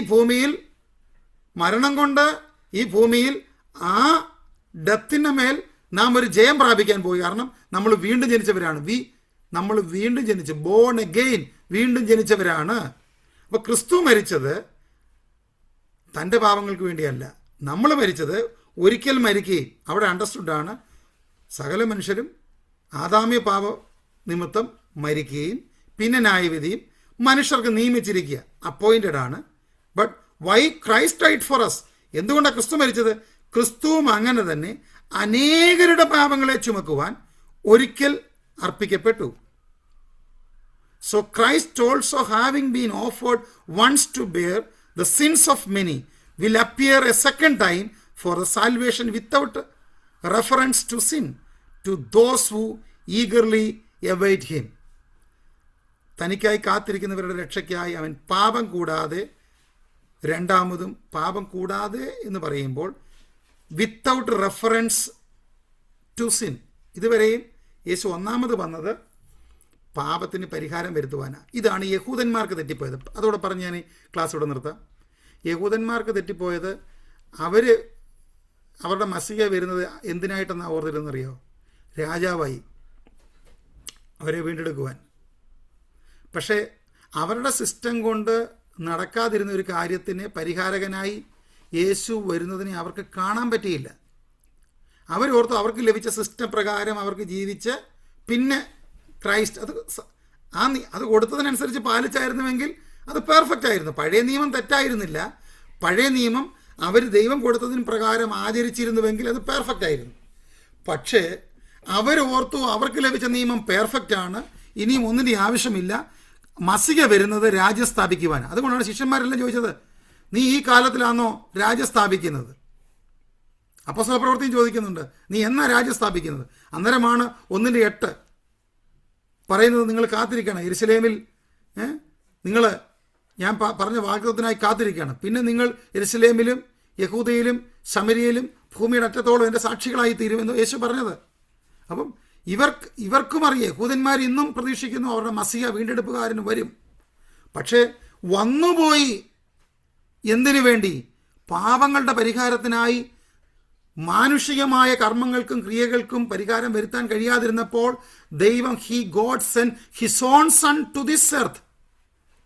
ഭൂമിയിൽ ആ ഡെത്തിൻ്റെ മേൽ നാം ഒരു ജയം പ്രാപിക്കാൻ പോയി. കാരണം നമ്മൾ വീണ്ടും ജനിച്ചവരാണ്. നമ്മൾ വീണ്ടും ജനിച്ച് ബോൺ അഗെയിൻ വീണ്ടും ജനിച്ചവരാണ്. അപ്പോൾ ക്രിസ്തു മരിച്ചത് തൻ്റെ പാപങ്ങൾക്ക് വേണ്ടിയല്ല. നമ്മൾ മരിച്ചത് ഒരിക്കൽ മരിക്കുകയും, അവിടെ അണ്ടർസ്റ്റുഡാണ്, സകല മനുഷ്യരും ആദാമ്യ പാപ നിമിത്തം മരിക്കുകയും പിന്നെ ന്യായവിധിയും മനുഷ്യർക്ക് നിയമിച്ചിരിക്കുക, അപ്പോയിൻറ്റഡ് ആണ്. But why Christ died for us? എന്തുകൊണ്ടാണ് ക്രിസ്തു മരിച്ചത്? ക്രിസ്തുവും അങ്ങനെ തന്നെ അനേകരുടെ പാപങ്ങളെ ചുമക്കുവാൻ ഒരിക്കൽ അർപ്പിക്കപ്പെട്ടു. So Christ also, having been offered once to bear the sins of many, will appear a second time for the salvation without reference to sin, to those who eagerly await him. തനിക്കായി കാത്തിരിക്കുന്നവരുടെ രക്ഷയ്ക്കായി അവൻ പാപം കൂടാതെ, രണ്ടാമതും പാപം കൂടാതെ എന്ന് പറയുമ്പോൾ without reference to sin. ഇതുവരെയും യേശു ഒന്നാമത് വന്നത് പാപത്തിന് പരിഹാരം വരുത്തുവാനാണ്. ഇതാണ് യഹൂദന്മാർക്ക് തെറ്റിപ്പോയത്. അതോടെ പറഞ്ഞ് ഞാൻ ക്ലാസ് ഇവിടെ നിർത്താം. യഹൂദന്മാർക്ക് തെറ്റിപ്പോയത് അവരുടെ മസിക വരുന്നത് എന്തിനായിട്ടെന്നാണ് ഓർത്തിരുന്നറിയോ? രാജാവായി അവരെ വീണ്ടെടുക്കുവാൻ. പക്ഷേ അവരുടെ സിസ്റ്റം കൊണ്ട് നടക്കാതിരുന്ന ഒരു കാര്യത്തിന് പരിഹാരകനായി യേശു വരുന്നതിനെ അവർക്ക് കാണാൻ പറ്റിയില്ല. അവരോർത്തു അവർക്ക് ലഭിച്ച സിസ്റ്റം പ്രകാരം അവർക്ക് ജീവിച്ച് പിന്നെ ക്രൈസ്റ്റ് അത് കൊടുത്തതിനനുസരിച്ച് പാലിച്ചായിരുന്നുവെങ്കിൽ അത് പെർഫെക്റ്റ് ആയിരുന്നു. പഴയ നിയമം തെറ്റായിരുന്നില്ല. പഴയ നിയമം അവർ ദൈവം കൊടുത്തതിന് പ്രകാരം ആചരിച്ചിരുന്നുവെങ്കിൽ അത് പെർഫെക്റ്റ് ആയിരുന്നു. പക്ഷേ അവരോർത്തു അവർക്ക് ലഭിച്ച നിയമം പെർഫെക്റ്റ് ആണ്, ഇനിയും ഒന്നിൻ്റെ ആവശ്യമില്ല. മസിക വരുന്നത് രാജ്യം സ്ഥാപിക്കുവാൻ. അതുകൊണ്ടാണ് ശിഷ്യന്മാരെല്ലാം ചോദിച്ചത്, നീ ഈ കാലത്തിലാണോ രാജ്യം സ്ഥാപിക്കുന്നത്? അപ്പോസ്തല പ്രവൃത്തിയും ചോദിക്കുന്നുണ്ട്, നീ എന്നാ രാജ്യം സ്ഥാപിക്കുന്നത്? അന്നേരമാണ് 1:8 പറയുന്നത്, നിങ്ങൾ കാത്തിരിക്കണം യെരുശലേമിൽ, നിങ്ങൾ ഞാൻ പറഞ്ഞ വാഗ്ദത്തത്തിനായി കാത്തിരിക്കുകയാണ്. പിന്നെ നിങ്ങൾ യെരുശലേമിലും യഹൂദയിലും ശമരിയയിലും ഭൂമിയുടെ അറ്റത്തോളം എൻ്റെ സാക്ഷികളായി തീരുമെന്ന് യേശു പറഞ്ഞത്. അപ്പം ഇവർക്കും അറിയാം, യഹൂദന്മാർ ഇന്നും പ്രതീക്ഷിക്കുന്നു അവരുടെ മസിഹ വീണ്ടെടുപ്പുകാരന് വരും. പക്ഷേ വന്നുപോയി. എന്തിനു വേണ്ടി? പാപങ്ങളുടെ പരിഹാരത്തിനായി. മാനുഷികമായ കർമ്മങ്ങൾക്കും ക്രിയകൾക്കും പരിഹാരം വരുത്താൻ കഴിയാതിരുന്നപ്പോൾ ദൈവം God send his own son to this earth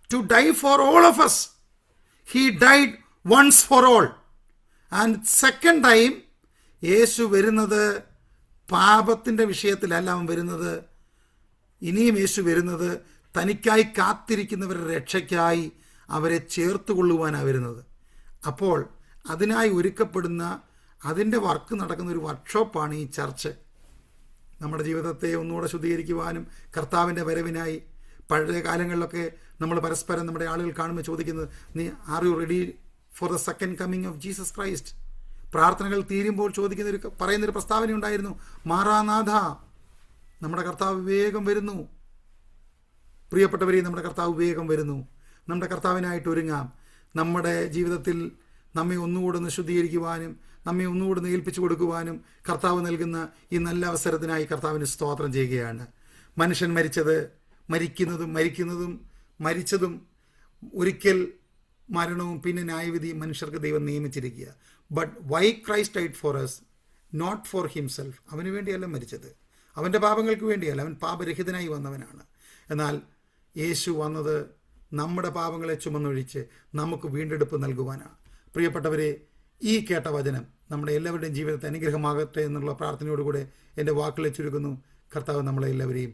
to die for all of us. He died once for all. And second time യേശു വരുന്നത് പാപത്തിൻ്റെ വിഷയത്തിലല്ല അവൻ വരുന്നത്. ഇനിയും യേശു വരുന്നത് തനിക്കായി കാത്തിരിക്കുന്നവരുടെ രക്ഷയ്ക്കായി അവരെ ചേർത്തുകൊള്ളുവാനാണ് വരുന്നത്. അപ്പോൾ അതിനായി ഒരുക്കപ്പെടുന്ന, അതിൻ്റെ വർക്ക് നടക്കുന്ന ഒരു വർക്ക്ഷോപ്പാണ് ഈ ചർച്ച്. നമ്മുടെ ജീവിതത്തെ ഒന്നുകൂടെ ശുദ്ധീകരിക്കുവാനും കർത്താവിൻ്റെ വരവിനായി. പഴയ കാലങ്ങളിലൊക്കെ നമ്മൾ പരസ്പരം നമ്മുടെ ആളുകൾ കാണുമ്പോൾ ചോദിക്കുന്നത്, നീ are you ready for the second coming of Jesus Christ? പ്രാർത്ഥനകൾ തീരുമ്പോൾ പറയുന്നൊരു പ്രസ്താവന ഉണ്ടായിരുന്നു, മാറാനാഥ, നമ്മുടെ കർത്താവ് വേഗം വരുന്നു. പ്രിയപ്പെട്ടവരെ, നമ്മുടെ കർത്താവ് വേഗം വരുന്നു. നമ്മുടെ കർത്താവിനായിട്ട് ഒരുങ്ങാം. നമ്മുടെ ജീവിതത്തിൽ നമ്മെ ഒന്നുകൂടെ ഒന്ന് ശുദ്ധീകരിക്കുവാനും നമ്മെ ഒന്നുകൂടെ ഒന്ന് ഏൽപ്പിച്ചു കൊടുക്കുവാനും കർത്താവ് നൽകുന്ന ഈ നല്ല അവസരത്തിനായി കർത്താവിന് സ്തോത്രം ചെയ്യുകയാണ്. മനുഷ്യൻ മരിച്ചതും ഒരിക്കൽ മരണവും പിന്നെ ന്യായവിധിയും മനുഷ്യർക്ക് ദൈവം നിയമിച്ചിരിക്കുക. But why Christ died for us, not for himself. അവന് വേണ്ടിയല്ല മരിച്ചത്, അവൻ്റെ പാപങ്ങൾക്ക് വേണ്ടിയല്ല. അവൻ പാപരഹിതനായി വന്നവനാണ്. എന്നാൽ യേശു വന്നത് നമ്മുടെ പാപങ്ങളെ ചുമന്നൊഴിച്ച് നമുക്ക് വീണ്ടെടുപ്പ് നൽകുവാനാണ്. പ്രിയപ്പെട്ടവരെ, ഈ കേട്ട വചനം നമ്മുടെ എല്ലാവരുടെയും ജീവിതത്തെ അനുഗ്രഹമാകട്ടെ എന്നുള്ള പ്രാർത്ഥനയോടുകൂടെ എൻ്റെ വാക്കുകളെ ചുരുക്കുന്നു. കർത്താവ് നമ്മളെ എല്ലാവരെയും